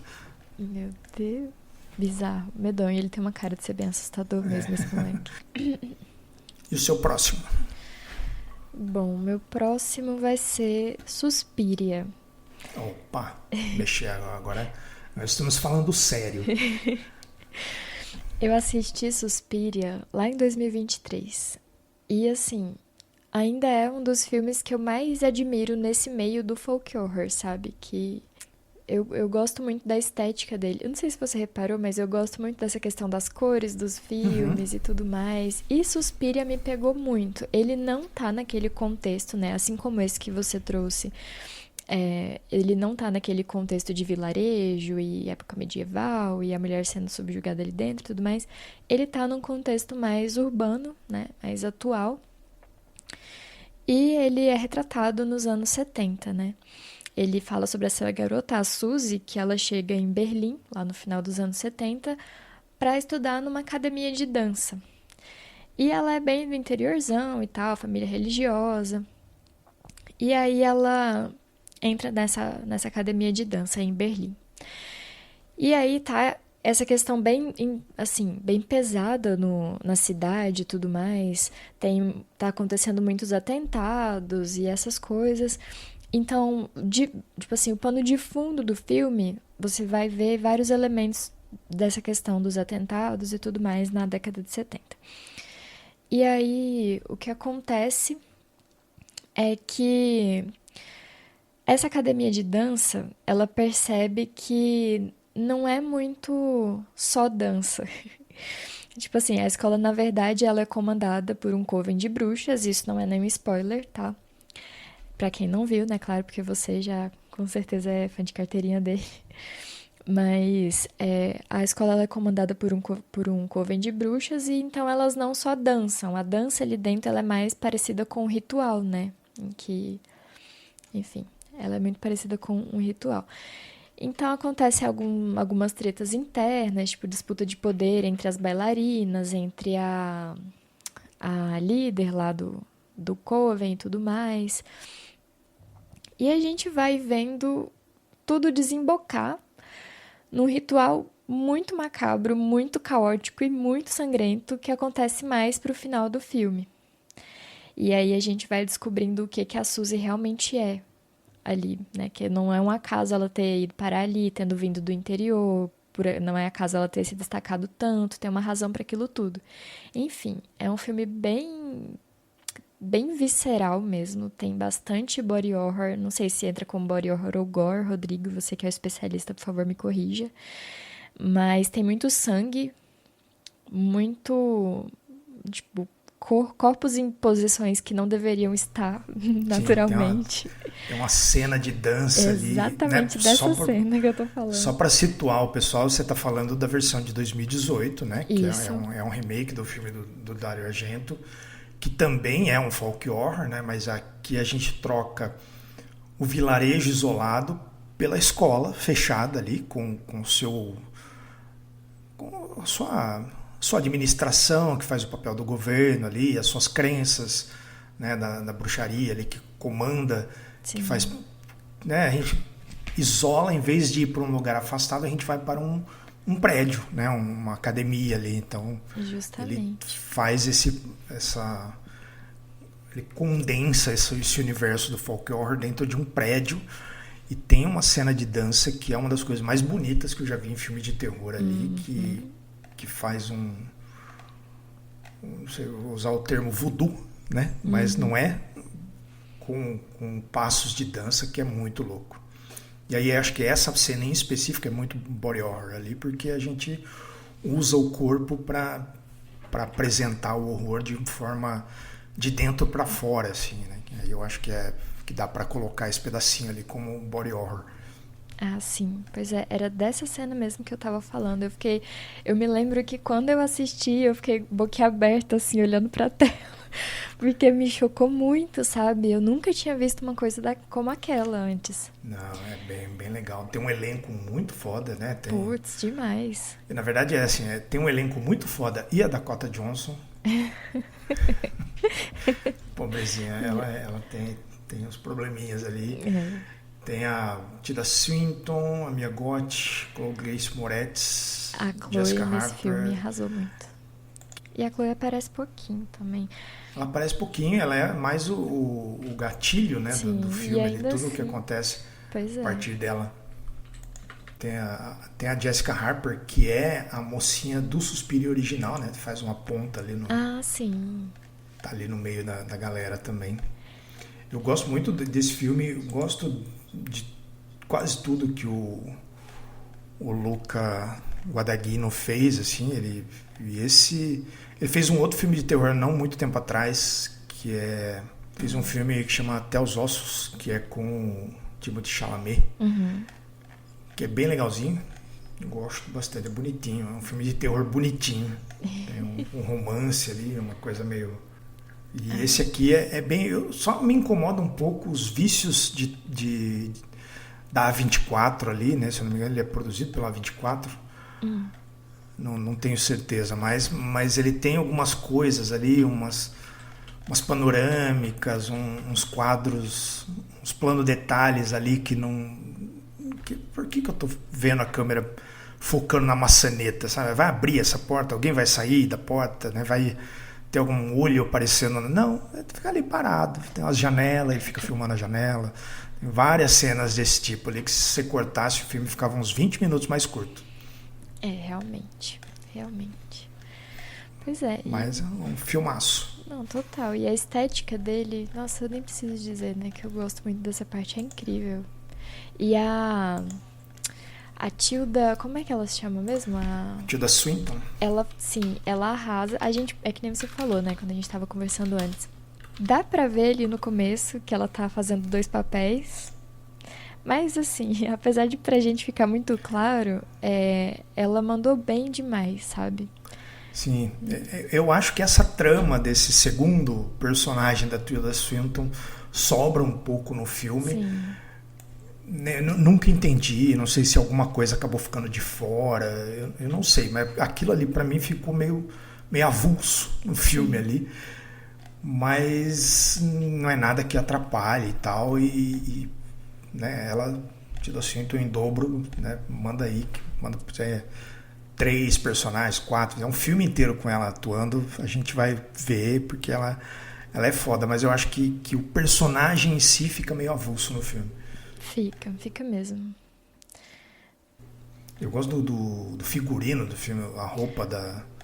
Meu Deus. Bizarro. Medonho. Ele tem uma cara de ser bem assustador mesmo, esse moleque. E o seu próximo? Bom, meu próximo vai ser Suspiria. Opa, mexer agora. Nós estamos falando sério. Eu assisti Suspiria lá em 2023. E assim, ainda é um dos filmes que eu mais admiro nesse meio do folk horror, sabe? Que eu gosto muito da estética dele. Eu não sei se você reparou, mas eu gosto muito dessa questão das cores dos filmes e tudo mais. E Suspiria me pegou muito. Ele não tá naquele contexto, né? Assim como esse que você trouxe. Ele não tá naquele contexto de vilarejo e época medieval e a mulher sendo subjugada ali dentro e tudo mais. Ele tá num contexto mais urbano, né? Mais atual. E ele é retratado nos anos 70, né? Ele fala sobre essa garota, a Suzy, que ela chega em Berlim, lá no final dos anos 70, para estudar numa academia de dança. E ela é bem do interiorzão e tal, família religiosa. E aí ela entra nessa academia de dança em Berlim. E aí tá essa questão bem pesada na cidade e tudo mais. Tá acontecendo muitos atentados e essas coisas. Então, o pano de fundo do filme, você vai ver vários elementos dessa questão dos atentados e tudo mais na década de 70. E aí, o que acontece é que essa academia de dança, ela percebe que não é muito só dança. A escola, na verdade, ela é comandada por um coven de bruxas, isso não é nenhum spoiler, tá? Pra quem não viu, né? Claro, porque você já, com certeza, é fã de carteirinha dele. Mas a escola ela é comandada por um coven de bruxas e então elas não só dançam. A dança ali dentro ela é mais parecida com um ritual, né? Em que, enfim, ela é muito parecida com um ritual. Então acontece algumas tretas internas, tipo disputa de poder entre as bailarinas, entre a líder lá do coven e tudo mais. E a gente vai vendo tudo desembocar num ritual muito macabro, muito caótico e muito sangrento que acontece mais pro final do filme. E aí a gente vai descobrindo o que a Suzy realmente é ali, né? Que não é um acaso ela ter ido parar ali, tendo vindo do interior, não é acaso ela ter se destacado tanto, tem uma razão para aquilo tudo. Enfim, é um filme bem visceral mesmo, tem bastante body horror, não sei se entra como body horror ou gore, Rodrigo, você que é especialista, por favor, me corrija, mas tem muito sangue, muito, tipo, corpos em posições que não deveriam estar naturalmente. Tem uma cena de dança ali. Exatamente, né? Dessa cena que eu tô falando. Só para situar o pessoal, você tá falando da versão de 2018, né? Isso. Que é um remake do filme do Dario Argento, que também é um folk horror, né? Mas aqui a gente troca o vilarejo isolado pela escola fechada ali com a sua sua administração, que faz o papel do governo ali, as suas crenças, né, da bruxaria ali, que comanda, Sim. que faz... Né, a gente isola, em vez de ir para um lugar afastado, a gente vai para um prédio, né, uma academia ali. Então, Justamente. ele faz ele condensa esse universo do folk horror dentro de um prédio. E tem uma cena de dança que é uma das coisas mais bonitas que eu já vi em filme de terror ali, que faz não sei, vou usar o termo voodoo, né? Mas não é com passos de dança, que é muito louco. E aí acho que essa cena em específico é muito body horror ali, porque a gente usa o corpo para apresentar o horror de forma de dentro para fora, assim, né? Aí eu acho que dá para colocar esse pedacinho ali como body horror. Ah, sim. Pois é, era dessa cena mesmo que eu tava falando. Eu me lembro que quando eu assisti, eu fiquei boquiaberta, assim, olhando pra tela. Porque me chocou muito, sabe? Eu nunca tinha visto uma coisa como aquela antes. Não, é bem legal. Tem um elenco muito foda, né? Putz, demais. E, na verdade é assim, tem um elenco muito foda. E a Dakota Johnson? Pobrezinha, ela tem uns probleminhas ali. Tem a Tilda Swinton, a Mia Goth, Chloe Grace Moretz, A Chloe Jessica nesse Harper. filme arrasou muito. E a Chloe aparece pouquinho também. Ela aparece pouquinho, ela é mais o gatilho, né, Sim, do filme, ali, tudo o assim, que acontece pois é. a partir dela. Tem a Jessica Harper, que é a mocinha do Suspiria original, né? Faz uma ponta ali Ah, sim. tá ali no meio da galera também. Eu gosto muito desse filme, eu gosto de quase tudo que o Luca Guadagnino fez, assim, ele fez um outro filme de terror não muito tempo atrás, fez um filme que chama Até os Ossos, que é com o Timothée Chalamet, que é bem legalzinho, eu gosto bastante, é bonitinho, é um filme de terror bonitinho, tem um romance ali, uma coisa meio... E esse aqui é bem... Só me incomoda um pouco os vícios da A24 ali, né? Se eu não me engano, ele é produzido pela A24. Não tenho certeza, mas ele tem algumas coisas ali, umas panorâmicas, uns quadros, uns plano detalhes ali que não... Por que eu tô vendo a câmera focando na maçaneta, sabe? Vai abrir essa porta, alguém vai sair da porta, né? Vai... ter algum olho aparecendo. Não, fica ali parado. Tem umas janelas, ele fica filmando a janela. Tem várias cenas desse tipo ali que se você cortasse o filme ficava uns 20 minutos mais curto. É, realmente. Pois é. Mas é um filmaço. Não, total. E a estética dele, nossa, eu nem preciso dizer, né, que eu gosto muito dessa parte, é incrível. E a Tilda, como é que ela se chama mesmo? Tilda Swinton. Ela, sim, ela arrasa. A gente, é que nem você falou, né, quando a gente tava conversando antes. Dá pra ver ali no começo que ela tá fazendo 2 papéis. Mas, assim, apesar de pra gente ficar muito claro, ela mandou bem demais, sabe? Sim, eu acho que essa trama desse segundo personagem da Tilda Swinton sobra um pouco no filme. Sim. Nunca entendi, não sei se alguma coisa acabou ficando de fora, eu não sei, mas aquilo ali pra mim ficou meio avulso no filme ali, mas não é nada que atrapalhe e tal, né, ela te dá assim, em dobro, né, manda 3 personagens, 4, é um filme inteiro com ela atuando, a gente vai ver porque ela é foda, mas eu acho que o personagem em si fica meio avulso no filme. Fica mesmo. Eu gosto do figurino do filme, a roupa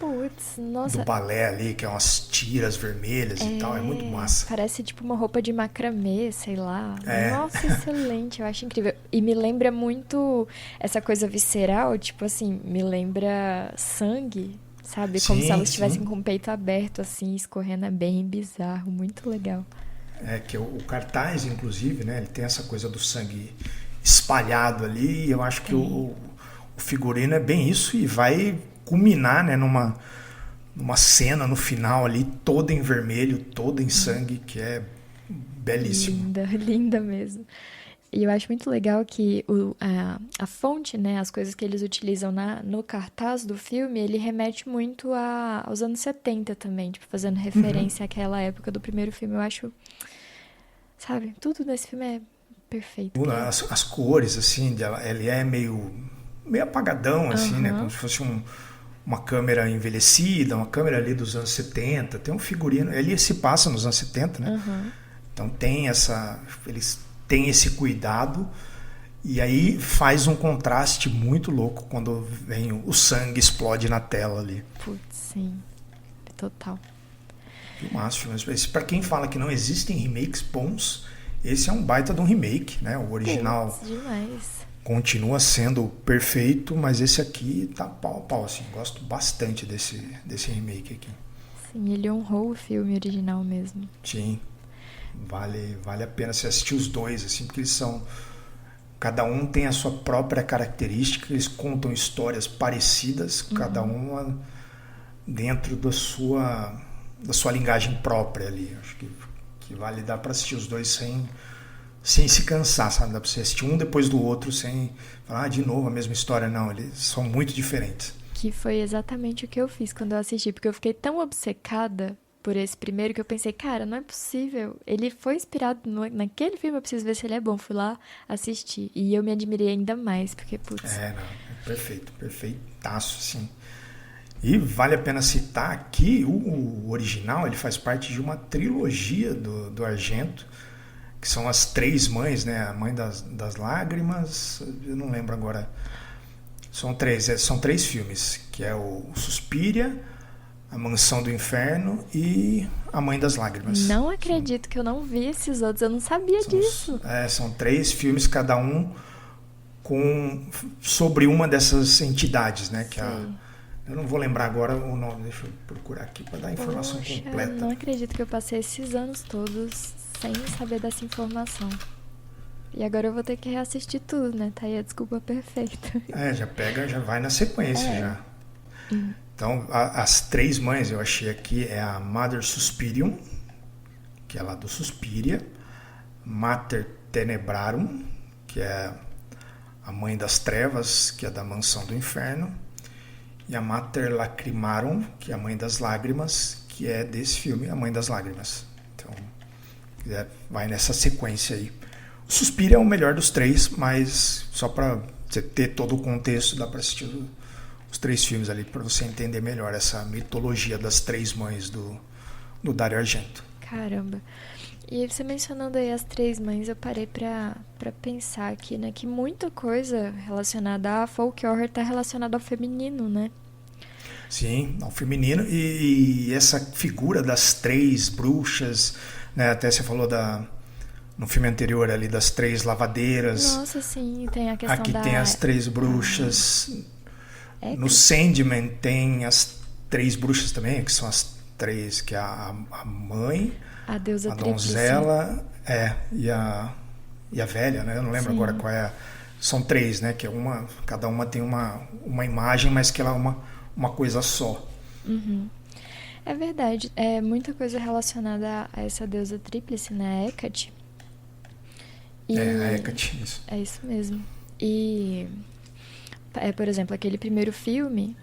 Putz, nossa. do balé ali, que é umas tiras vermelhas e tal, é muito massa. Parece tipo uma roupa de macramê, sei lá. É. Nossa, excelente, eu acho incrível. E me lembra muito essa coisa visceral, tipo assim, me lembra sangue, sabe? Como se elas estivessem com o peito aberto, assim, escorrendo, é bem bizarro, muito legal. É que o cartaz, inclusive, né, ele tem essa coisa do sangue espalhado ali, e eu acho que o figurino é bem isso, e vai culminar, né, numa cena no final ali, toda em vermelho, toda em sangue, que é belíssimo. Linda mesmo. E eu acho muito legal que a fonte, né, as coisas que eles utilizam no cartaz do filme, ele remete muito aos anos 70 também, tipo, fazendo referência àquela época do primeiro filme. Eu acho, sabe, tudo nesse filme é perfeito. As cores, assim, ele é meio apagadão, assim, né? Como se fosse uma câmera envelhecida, uma câmera ali dos anos 70. Tem um figurino, ele se passa nos anos 70, né? Então eles têm esse cuidado e aí faz um contraste muito louco quando vem o sangue explode na tela ali. Putz, sim, total. Filmaço. Pra quem fala que não existem remakes bons, esse é um baita de um remake, né? O original Putz, demais. Continua sendo perfeito, mas esse aqui tá pau a pau, assim. Gosto bastante desse remake aqui. Sim, ele honrou o filme original mesmo. Sim. Vale a pena você assistir os dois, assim, porque eles são... Cada um tem a sua própria característica, eles contam histórias parecidas, cada uma dentro da sua linguagem própria ali. Acho que vale dar para assistir os dois sem se cansar, sabe? Dá pra você assistir um depois do outro sem falar, de novo a mesma história. Não, eles são muito diferentes. Que foi exatamente o que eu fiz quando eu assisti, porque eu fiquei tão obcecada por esse primeiro que eu pensei, cara, não é possível. Ele foi inspirado naquele filme, eu preciso ver se ele é bom. Fui lá assistir e eu me admirei ainda mais, porque, putz... Perfeito, perfeitaço, assim. E vale a pena citar que o original, ele faz parte de uma trilogia do Argento, que são as três mães, né? A Mãe das Lágrimas, eu não lembro agora. São três filmes, que é o Suspiria, A Mansão do Inferno e A Mãe das Lágrimas. Não acredito que eu não vi esses outros, eu não sabia disso. São três filmes, cada um sobre uma dessas entidades, né? Que eu não vou lembrar agora o nome, deixa eu procurar aqui para dar a informação completa. Não acredito que eu passei esses anos todos sem saber dessa informação. E agora eu vou ter que reassistir tudo, né? Tá aí a desculpa perfeita. Já vai na sequência já. Então, as três mães eu achei aqui é a Mother Suspirium, que é lá do Suspiria, Mater Tenebrarum, que é a Mãe das Trevas, que é da Mansão do Inferno, e a Mater Lacrimarum, que é a Mãe das Lágrimas, que é desse filme, A Mãe das Lágrimas. Então, vai nessa sequência aí. O Suspiria é o melhor dos três, mas só para você ter todo o contexto, dá para assistir os três filmes ali, para você entender melhor essa mitologia das três mães do Dario Argento. Caramba. E você mencionando aí as três mães, eu parei pra pensar aqui, né? Que muita coisa relacionada a folk horror tá relacionada ao feminino, né? Sim, ao feminino. E essa figura das três bruxas, né? Até você falou no filme anterior ali das três lavadeiras. Nossa, sim, tem a questão aqui tem as três bruxas. No Sandman tem as três bruxas também, que são as três, que é a mãe... A deusa a donzela e a velha, né? Eu não lembro agora qual é. São três, né? Que cada uma tem uma imagem, mas que ela é uma coisa só. É verdade. É muita coisa relacionada a essa deusa tríplice, né? A Hecate. A Hecate, isso. É isso mesmo. E, por exemplo, aquele primeiro filme,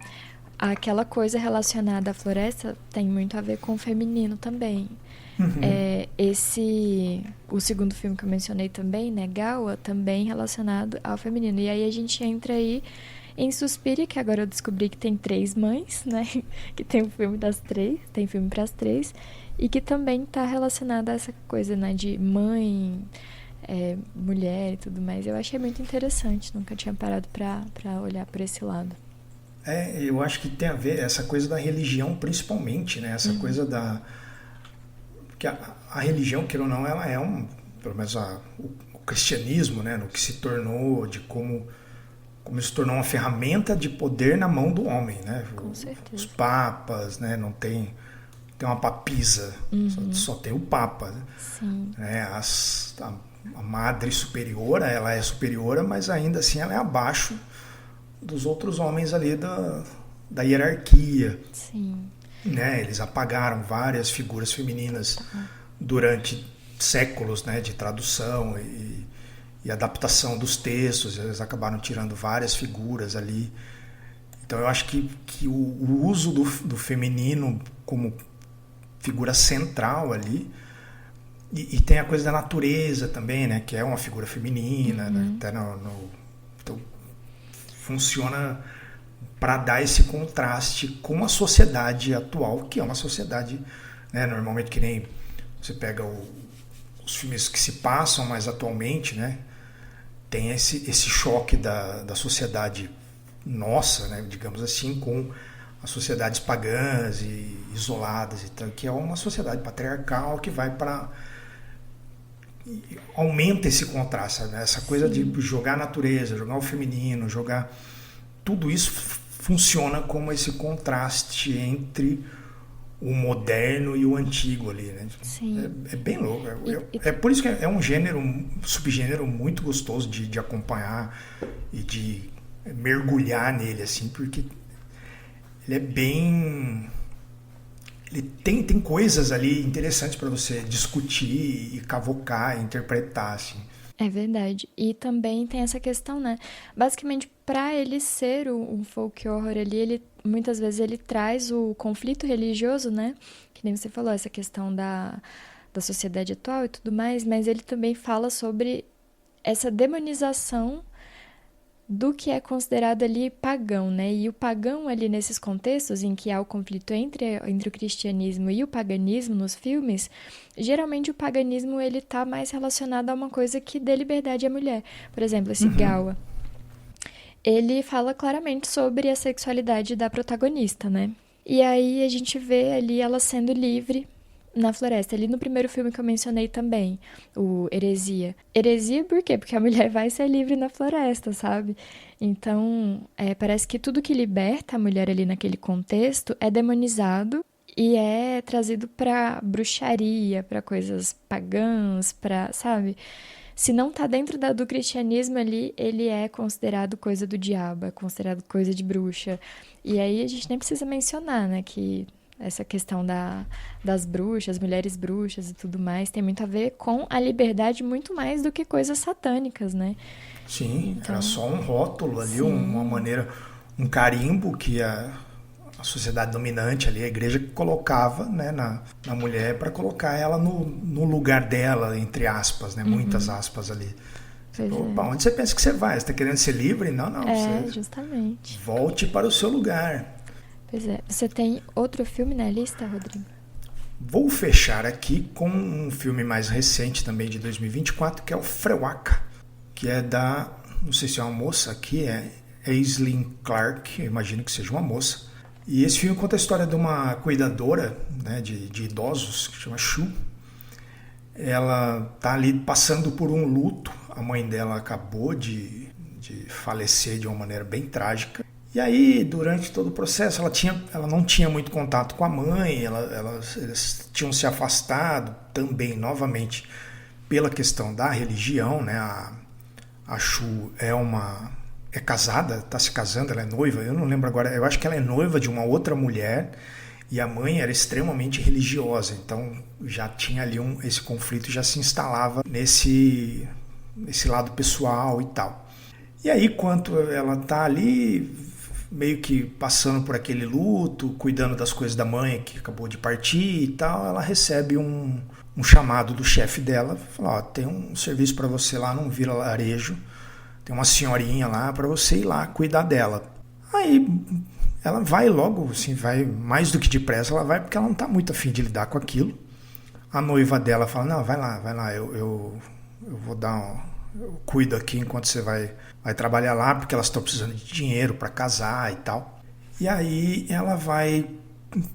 aquela coisa relacionada à floresta tem muito a ver com o feminino também. O segundo filme que eu mencionei também, né, Gawa, também relacionado ao feminino. E aí a gente entra aí em Suspiria, que agora eu descobri que tem três mães, né, que tem um filme das três, tem filme para as três, e que também está relacionado a essa coisa, né, de mãe, mulher e tudo mais. Eu achei muito interessante, nunca tinha parado para olhar por esse lado. Eu acho que tem a ver essa coisa da religião, principalmente, né, essa coisa da... que a religião, queira ou não, ela é pelo menos o cristianismo, né, no que se tornou, de como se tornou uma ferramenta de poder na mão do homem, né? Com certeza. Os papas, né, não tem uma papisa, só tem o papa, né? Sim. A madre superiora, ela é superiora, mas ainda assim ela é abaixo dos outros homens ali da hierarquia. Sim. Né, eles apagaram várias figuras femininas durante séculos, né, de tradução e adaptação dos textos, eles acabaram tirando várias figuras ali. Então eu acho que o uso do feminino como figura central ali, e tem a coisa da natureza também, né, que é uma figura feminina, né, até então funciona para dar esse contraste com a sociedade atual, que é uma sociedade, né, normalmente que nem você pega os filmes que se passam mais atualmente, né, tem esse choque da sociedade nossa, né, digamos assim, com as sociedades pagãs e isoladas, então, que é uma sociedade patriarcal que vai para... aumenta esse contraste, né? Essa coisa de jogar a natureza, jogar o feminino, jogar... Tudo isso funciona como esse contraste entre o moderno e o antigo ali, né? Sim. É bem louco. É por isso que é um gênero, um subgênero muito gostoso de acompanhar e de mergulhar nele, assim, porque ele é bem... Ele tem coisas ali interessantes para você discutir e cavocar, interpretar, assim. É verdade. E também tem essa questão, né? Basicamente, para ele ser um folk horror ali, muitas vezes ele traz o conflito religioso, né? Que nem você falou, essa questão da sociedade atual e tudo mais, mas ele também fala sobre essa demonização do que é considerado ali pagão, né? E o pagão ali nesses contextos em que há o conflito entre o cristianismo e o paganismo nos filmes, geralmente o paganismo ele tá mais relacionado a uma coisa que dê liberdade à mulher. Por exemplo, esse Gawa, ele fala claramente sobre a sexualidade da protagonista, né? E aí a gente vê ali ela sendo livre na floresta. Ali no primeiro filme que eu mencionei também, o Heresia. Heresia por quê? Porque a mulher vai ser livre na floresta, sabe? Então, parece que tudo que liberta a mulher ali naquele contexto é demonizado e é trazido pra bruxaria, pra coisas pagãs, sabe? Se não tá dentro do cristianismo ali, ele é considerado coisa do diabo, é considerado coisa de bruxa. E aí a gente nem precisa mencionar, né, que essa questão das bruxas, mulheres bruxas e tudo mais, tem muito a ver com a liberdade muito mais do que coisas satânicas, né? Sim, então, era só um rótulo ali, uma maneira, um carimbo que a sociedade dominante ali, a igreja colocava, né, na mulher para colocar ela no lugar dela, entre aspas, né, muitas aspas ali. Opa, onde você pensa que você vai? Você está querendo ser livre? Não, você justamente. Volte para o seu lugar. Pois é. Você tem outro filme na lista, Rodrigo? Vou fechar aqui com um filme mais recente também de 2024, que é o Frewaka, que é não sei se é uma moça aqui, é Aislinn Clark, eu imagino que seja uma moça. E esse filme conta a história de uma cuidadora, né, de idosos, que chama Shu. Ela está ali passando por um luto, a mãe dela acabou de falecer de uma maneira bem trágica. E aí, durante todo o processo, ela não tinha muito contato com a mãe, eles tinham se afastado também, novamente, pela questão da religião, né? A Shu é casada, está se casando, ela é noiva, eu não lembro agora, eu acho que ela é noiva de uma outra mulher, e a mãe era extremamente religiosa, então já tinha ali esse conflito, já se instalava nesse lado pessoal e tal. E aí, quando ela está ali, meio que passando por aquele luto, cuidando das coisas da mãe que acabou de partir e tal, ela recebe um chamado do chefe dela, fala, tem um serviço para você lá num vilarejo, tem uma senhorinha lá para você ir lá cuidar dela. Aí ela vai logo, assim, vai mais do que depressa, ela vai porque ela não está muito afim de lidar com aquilo. A noiva dela fala, não, vai lá, eu vou eu cuido aqui enquanto você vai trabalhar lá, porque elas estão precisando de dinheiro para casar e tal. E aí ela vai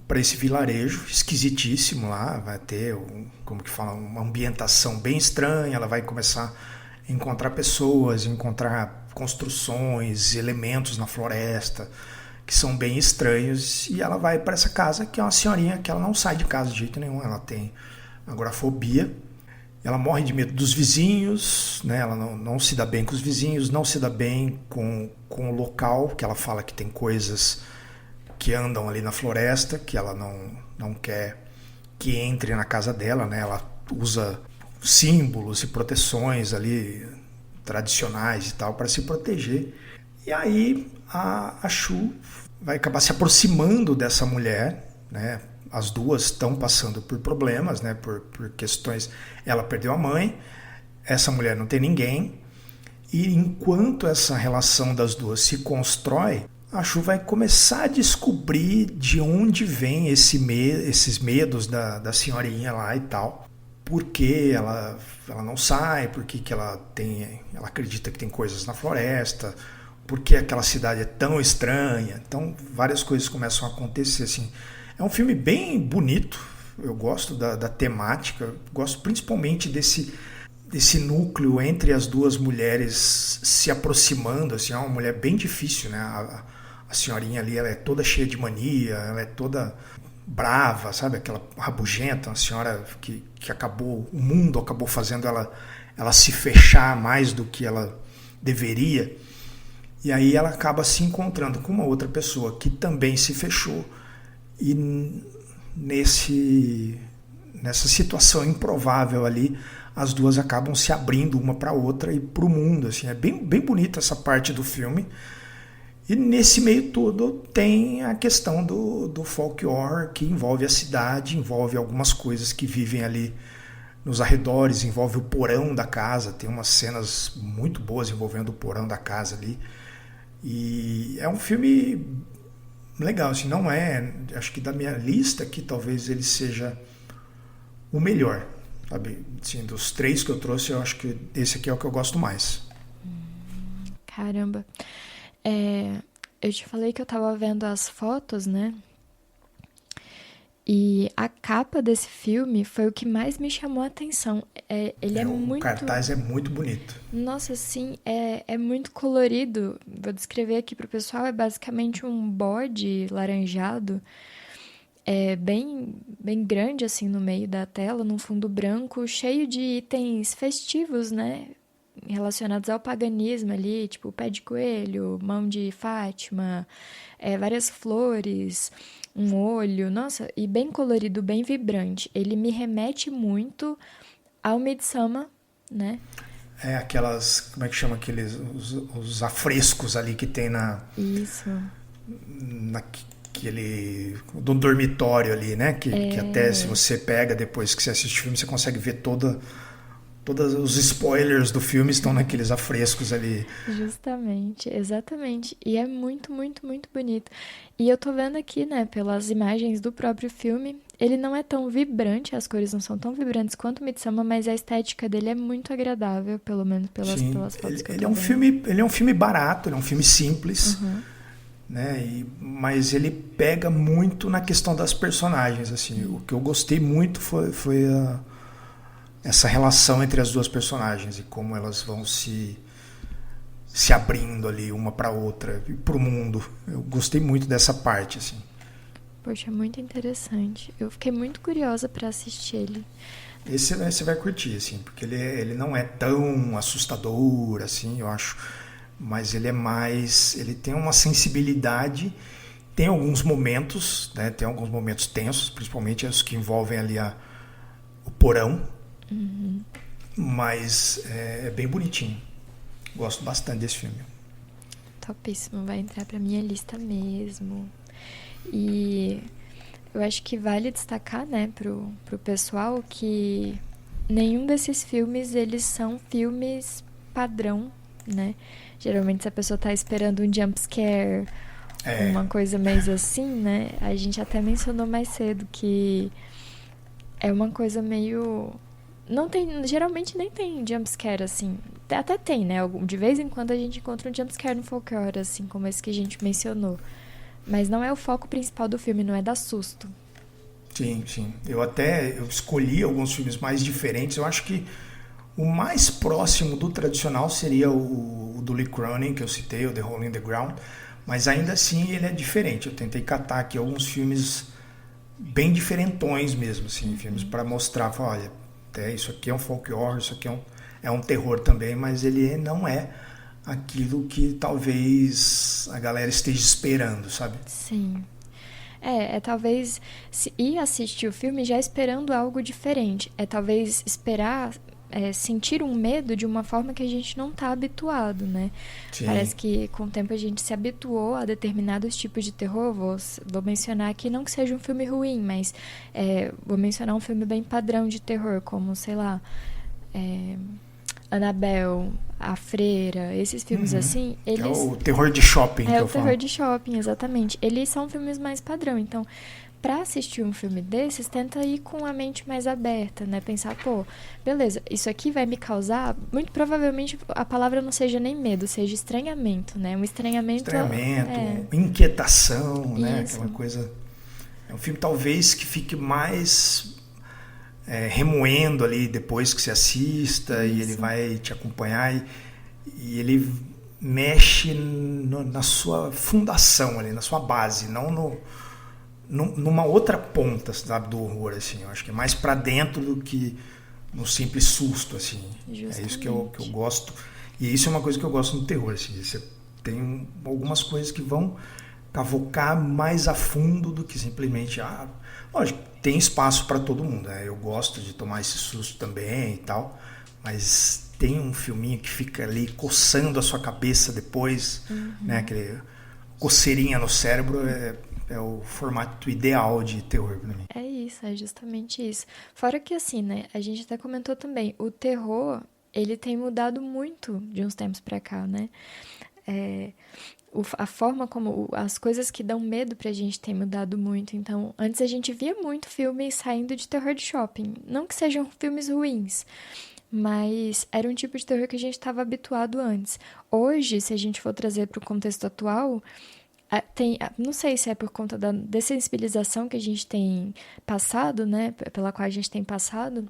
para esse vilarejo esquisitíssimo lá, vai ter, como que fala, uma ambientação bem estranha, ela vai começar a encontrar pessoas, encontrar construções, elementos na floresta que são bem estranhos, e ela vai para essa casa, que é uma senhorinha que ela não sai de casa de jeito nenhum, ela tem agorafobia. Ela morre de medo dos vizinhos, né? Ela não se dá bem com os vizinhos, não se dá bem com o local, que ela fala que tem coisas que andam ali na floresta, que ela não quer que entre na casa dela, né? Ela usa símbolos e proteções ali tradicionais e tal, para se proteger. E aí a Shu vai acabar se aproximando dessa mulher, né? As duas estão passando por problemas, né? Por questões. Ela perdeu a mãe, essa mulher não tem ninguém. E enquanto essa relação das duas se constrói, a Shu vai começar a descobrir de onde vem esses medos da senhorinha lá e tal. Por que ela não sai, por que ela acredita que tem coisas na floresta, por que aquela cidade é tão estranha. Então várias coisas começam a acontecer assim. É um filme bem bonito, eu gosto da temática, gosto principalmente desse núcleo entre as duas mulheres se aproximando, assim, é uma mulher bem difícil, né? A senhorinha ali, ela é toda cheia de mania, ela é toda brava, sabe? Aquela rabugenta, uma senhora que o mundo acabou fazendo ela se fechar mais do que ela deveria. E aí ela acaba se encontrando com uma outra pessoa que também se fechou. E nessa situação improvável ali, as duas acabam se abrindo uma para a outra e para o mundo. Assim, é bem, bem bonita essa parte do filme. E nesse meio todo tem a questão do folclore, que envolve a cidade, envolve algumas coisas que vivem ali nos arredores, envolve o porão da casa. Tem umas cenas muito boas envolvendo o porão da casa ali. E é um filme legal, assim, não é, acho que da minha lista aqui talvez ele seja o melhor, sabe? Assim, dos 3 que eu trouxe, eu acho que esse aqui é o que eu gosto mais. Caramba. Eu te falei que eu tava vendo as fotos, né? E a capa desse filme foi o que mais me chamou a atenção. O cartaz é muito bonito. Nossa, sim, é muito colorido. Vou descrever aqui pro pessoal. É basicamente um bode laranjado. É bem, bem grande, assim, no meio da tela, num fundo branco, cheio de itens festivos, né? Relacionados ao paganismo ali, tipo pé de coelho, mão de Fátima, várias flores, um olho, nossa, e bem colorido, bem vibrante. Ele me remete muito ao Midsommar, né? Aquelas, como é que chama aqueles, os afrescos ali que tem Isso. do dormitório ali, né? Que até se você pega depois que você assiste o filme, você consegue ver todos os spoilers do filme estão naqueles afrescos ali. Justamente, exatamente. E é muito, muito, muito bonito. E eu tô vendo aqui, né, pelas imagens do próprio filme, ele não é tão vibrante, as cores não são tão vibrantes quanto Midsommar, mas a estética dele é muito agradável, pelo menos pelas fotos que eu tô vendo. Ele é um filme barato, ele é um filme simples, né? Mas ele pega muito na questão das personagens, assim. O que eu gostei muito foi essa relação entre as duas personagens e como elas vão se abrindo ali uma para outra e para o mundo. Eu gostei muito dessa parte, assim. Poxa, muito interessante. Eu fiquei muito curiosa para assistir ele. Esse você vai curtir, assim, porque ele não é tão assustador, assim, eu acho, mas ele é mais, ele tem uma sensibilidade, tem alguns momentos, né, tem alguns momentos tensos, principalmente os que envolvem ali o porão. Mas é bem bonitinho. Gosto bastante desse filme. Topíssimo, vai entrar pra minha lista mesmo. E eu acho que vale destacar, né, pro pessoal que nenhum desses filmes, eles são filmes padrão, né? Geralmente se a pessoa tá esperando um jump scare, uma coisa mais assim, né? A gente até mencionou mais cedo que é uma coisa meio... Não tem, geralmente nem tem jumpscare, assim. Até tem, né? De vez em quando a gente encontra um jumpscare no folclore, assim, como esse que a gente mencionou. Mas não é o foco principal do filme, não é dar susto. Sim, sim. Eu escolhi alguns filmes mais diferentes. Eu acho que o mais próximo do tradicional seria o do Lee Cronin, que eu citei, o The Hole in the Ground. Mas ainda assim ele é diferente. Eu tentei catar aqui alguns filmes bem diferentões mesmo, assim. Filmes para mostrar, olha... isso aqui é um folclore, isso aqui é um terror também, mas ele não é aquilo que talvez a galera esteja esperando, sabe? Sim. talvez ir assistir o filme já esperando algo diferente. Talvez esperar sentir um medo de uma forma que a gente não está habituado, né? Sim. Parece que com o tempo a gente se habituou a determinados tipos de terror. Vou mencionar aqui, não que seja um filme ruim, mas vou mencionar um filme bem padrão de terror, como, sei lá, Annabelle, A Freira, esses filmes assim, eles... É o terror de shopping que eu o terror de shopping, exatamente. Eles são filmes mais padrão, então... Pra assistir um filme desses, tenta ir com a mente mais aberta, né? Pensar, pô, beleza, isso aqui vai me causar... Muito provavelmente a palavra não seja nem medo, seja estranhamento, né? Um estranhamento... Inquietação, né? Isso. Aquela coisa... É um filme talvez que fique mais remoendo ali depois que você assista. Isso. E ele vai te acompanhar e ele mexe na sua fundação ali, na sua base, não numa outra ponta, sabe, do horror, assim. Eu acho que é mais pra dentro do que no simples susto, assim. Justamente. É isso que eu gosto. E isso é uma coisa que eu gosto no terror, assim. Você tem algumas coisas que vão cavocar mais a fundo do que simplesmente... lógico, tem espaço para todo mundo, né? Eu gosto de tomar esse susto também e tal, mas tem um filminho que fica ali coçando a sua cabeça depois, né? Aquele coceirinha no cérebro é o formato ideal de terror pra mim. É isso, é justamente isso. Fora que assim, né, a gente até comentou também, o terror, ele tem mudado muito de uns tempos pra cá, né? A forma como as coisas que dão medo pra gente tem mudado muito. Então, antes a gente via muito filme saindo de terror de shopping. Não que sejam filmes ruins, mas era um tipo de terror que a gente estava habituado antes. Hoje, se a gente for trazer para o contexto atual... não sei se é por conta da dessensibilização que a gente tem passado, né, pela qual a gente tem passado,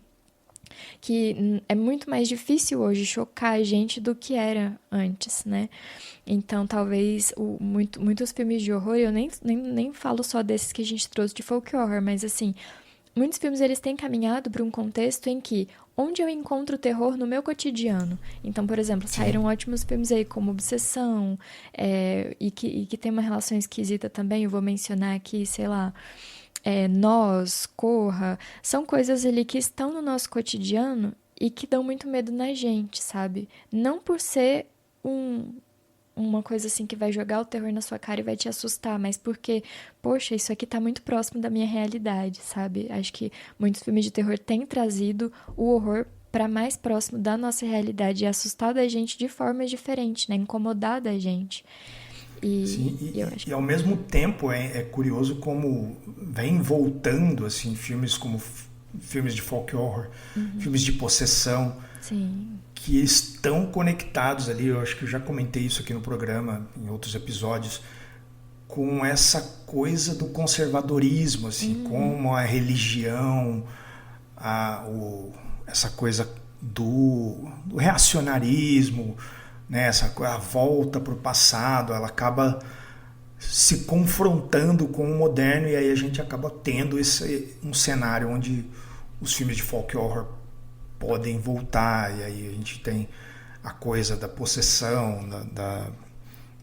que é muito mais difícil hoje chocar a gente do que era antes, né? Então, talvez muitos filmes de horror, eu nem falo só desses que a gente trouxe de folk horror, mas assim, muitos filmes eles têm caminhado para um contexto em que onde eu encontro terror no meu cotidiano. Então, por exemplo, saíram ótimos filmes aí como Obsessão, e que tem uma relação esquisita também, eu vou mencionar aqui, sei lá, Nós, Corra, são coisas ali que estão no nosso cotidiano e que dão muito medo na gente, sabe? Não por ser uma coisa assim que vai jogar o terror na sua cara e vai te assustar, mas porque, poxa, isso aqui tá muito próximo da minha realidade, sabe? Acho que muitos filmes de terror têm trazido o horror para mais próximo da nossa realidade e assustado a gente de formas diferentes, né? Incomodado a gente. E ao mesmo tempo é curioso como vem voltando assim, filmes como filmes de folk horror, filmes de possessão. Sim. Que estão conectados ali, eu acho que eu já comentei isso aqui no programa, em outros episódios, com essa coisa do conservadorismo, assim, como a religião, essa coisa do reacionarismo, né, a volta para o passado, ela acaba se confrontando com o moderno e aí a gente acaba tendo um cenário onde os filmes de folk horror podem voltar, e aí a gente tem a coisa da possessão,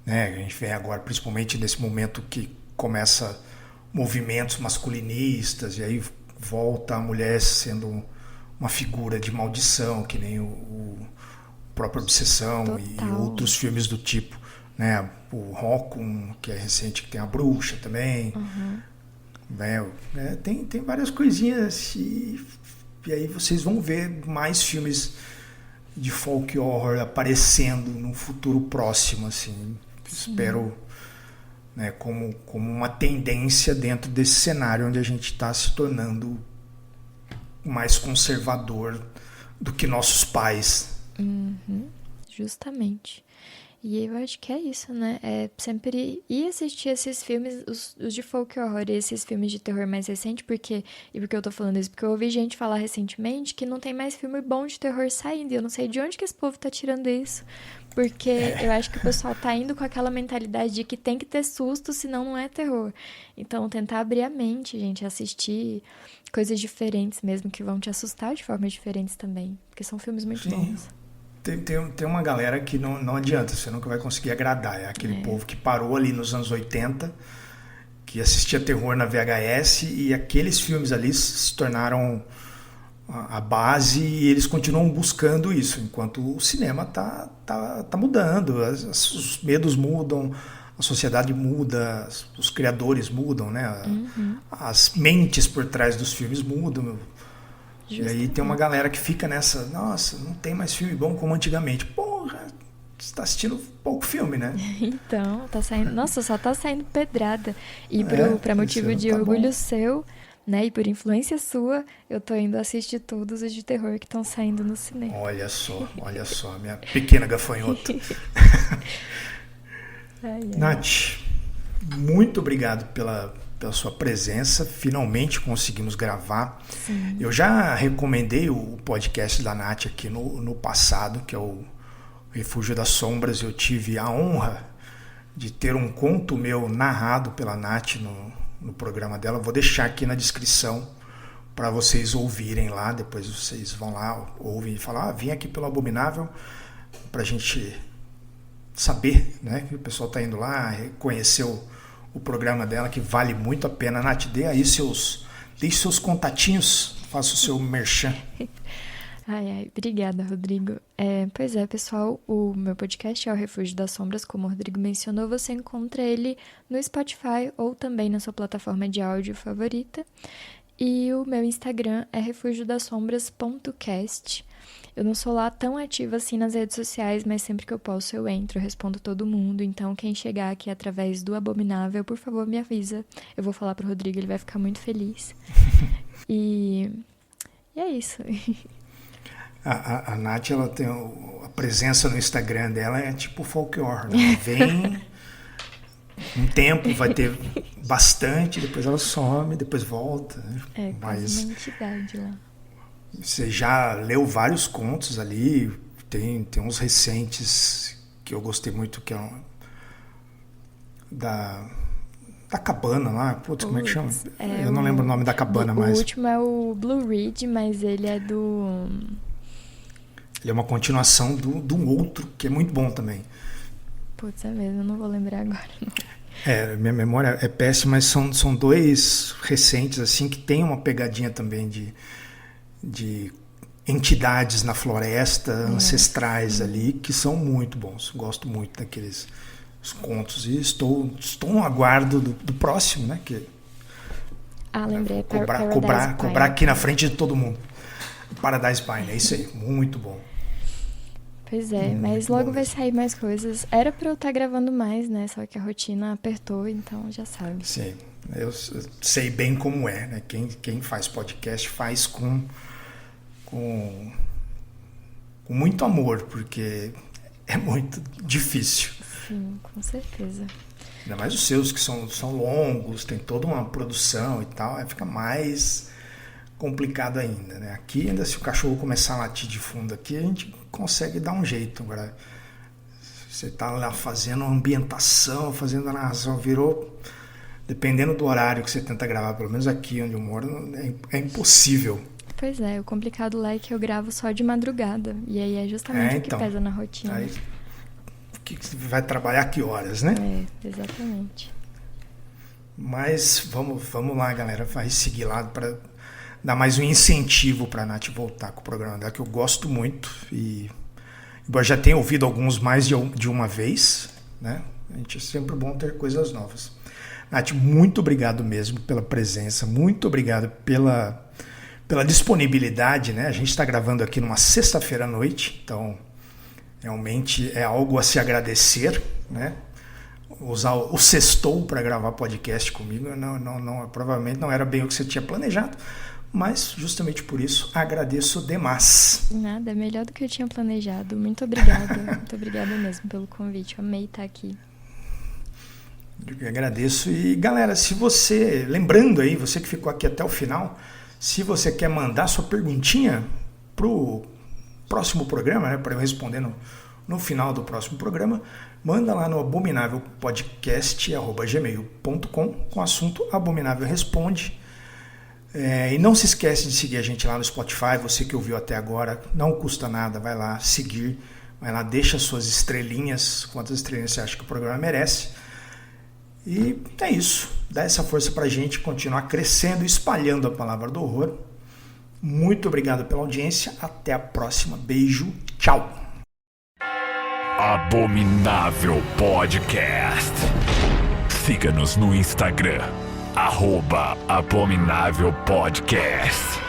né, a gente vê agora, principalmente nesse momento que começa movimentos masculinistas, e aí volta a mulher sendo uma figura de maldição, que nem o próprio Obsessão. Total. E outros filmes do tipo, né, o Rock'em, que é recente, que tem a bruxa também. Tem várias coisinhas e aí vocês vão ver mais filmes de folk horror aparecendo num futuro próximo, assim. Sim. Espero, né, como uma tendência dentro desse cenário onde a gente está se tornando mais conservador do que nossos pais. Justamente. E eu acho que é isso, né? É sempre ir assistir esses filmes, os de folk horror e esses filmes de terror mais recentes, porque eu tô falando isso? Porque eu ouvi gente falar recentemente que não tem mais filme bom de terror saindo, e eu não sei de onde que esse povo tá tirando isso. Porque eu acho que o pessoal tá indo com aquela mentalidade de que tem que ter susto, senão não é terror. Então, tentar abrir a mente, gente, assistir coisas diferentes mesmo, que vão te assustar de formas diferentes também. Porque são filmes muito bons. Tem uma galera que não adianta, você nunca vai conseguir agradar. É aquele povo que parou ali nos anos 80, que assistia terror na VHS, e aqueles filmes ali se tornaram a base e eles continuam buscando isso, enquanto o cinema tá mudando, os medos mudam, a sociedade muda, os criadores mudam, né? As mentes por trás dos filmes mudam. E aí tem uma galera que fica nessa, nossa, não tem mais filme bom como antigamente. Porra, você tá assistindo pouco filme, né? Então, tá saindo. Nossa, só tá saindo pedrada. E pra motivo de tá orgulho bom. seu, né? E por influência sua, eu tô indo assistir todos os de terror que estão saindo no cinema. Olha só, minha pequena gafanhoto. Nath, muito obrigado pela sua presença. Finalmente conseguimos gravar. Sim. Eu já recomendei o podcast da Nath aqui no passado, que é o Refúgio das Sombras. Eu tive a honra de ter um conto meu narrado pela Nath no programa dela. Vou deixar aqui na descrição para vocês ouvirem lá. Depois vocês vão lá, ouvem e falam: vim aqui pelo Abominável, para a gente saber, né, que o pessoal está indo lá, reconhecer o programa dela, que vale muito a pena. Nath, deixe seus contatinhos, faça o seu merchan. Obrigada, Rodrigo. Pois é, pessoal, o meu podcast é o Refúgio das Sombras, como o Rodrigo mencionou. Você encontra ele no Spotify ou também na sua plataforma de áudio favorita. E o meu Instagram é refugiodasombras.cast. Eu não sou lá tão ativa assim nas redes sociais, mas sempre que eu posso eu entro, eu respondo todo mundo. Então, quem chegar aqui através do Abominável, por favor, me avisa. Eu vou falar pro Rodrigo, ele vai ficar muito feliz. E é isso. A Nath, ela tem a presença no Instagram dela é tipo folclore, né? Ela vem um tempo, vai ter bastante, depois ela some, depois volta. Né? Quase uma entidade lá. Você já leu vários contos ali, tem uns recentes que eu gostei muito, que é da cabana lá, como é que chama? Eu não lembro o nome da cabana, mas... O último é o Blue Ridge, mas ele é do... Ele é uma continuação do outro, que é muito bom também. Putz, é mesmo, eu não vou lembrar agora. Minha memória é péssima, mas são dois recentes, assim, que tem uma pegadinha também de entidades na floresta, ancestrais ali, que são muito bons. Gosto muito daqueles contos. E estou no aguardo do próximo, né? Lembrei. Cobrar aqui na frente de todo mundo. Paradise Pine, é isso aí. Muito bom. Pois é, mas logo vai sair mais coisas. Era pra eu estar gravando mais, né? Só que a rotina apertou, então já sabe. Sim, eu sei bem como é, né? Quem faz podcast faz com muito amor, porque é muito difícil. Sim, com certeza. Ainda mais os seus, que são longos, tem toda uma produção e tal, aí fica mais complicado ainda, né? Aqui, ainda se o cachorro começar a latir de fundo aqui, a gente consegue dar um jeito. Agora, você tá lá fazendo a ambientação, fazendo a narração, virou... Dependendo do horário que você tenta gravar, pelo menos aqui onde eu moro, é impossível. Pois é, o complicado lá é que eu gravo só de madrugada. E aí é justamente o que pesa na rotina. Aí, que vai trabalhar que horas, né? Exatamente. Mas vamos lá, galera. Vai seguir lá para dar mais um incentivo para a Nath voltar com o programa dela, que eu gosto muito. E embora já tenha ouvido alguns mais de uma vez, né? A gente é sempre bom ter coisas novas. Nath, muito obrigado mesmo pela presença. Muito obrigado pela disponibilidade, né? A gente está gravando aqui numa sexta-feira à noite, então realmente é algo a se agradecer, né? Usar o sextou para gravar podcast comigo, provavelmente não era bem o que você tinha planejado, mas justamente por isso agradeço demais. Nada, é melhor do que eu tinha planejado. Muito obrigada, muito obrigada mesmo pelo convite, eu amei estar aqui. Eu agradeço. E galera, lembrando aí, você que ficou aqui até o final, se você quer mandar sua perguntinha pro próximo programa, né, para eu responder no final do próximo programa, manda lá no abominávelpodcast@gmail.com com o assunto Abominável Responde. E não se esquece de seguir a gente lá no Spotify, você que ouviu até agora, não custa nada, vai lá seguir, vai lá, deixa suas estrelinhas, quantas estrelinhas você acha que o programa merece. E é isso, dá essa força pra gente continuar crescendo, espalhando a palavra do horror. Muito obrigado pela audiência. Até a próxima. Beijo. Tchau. Abominável Podcast. Siga-nos no Instagram, @Abominável Podcast.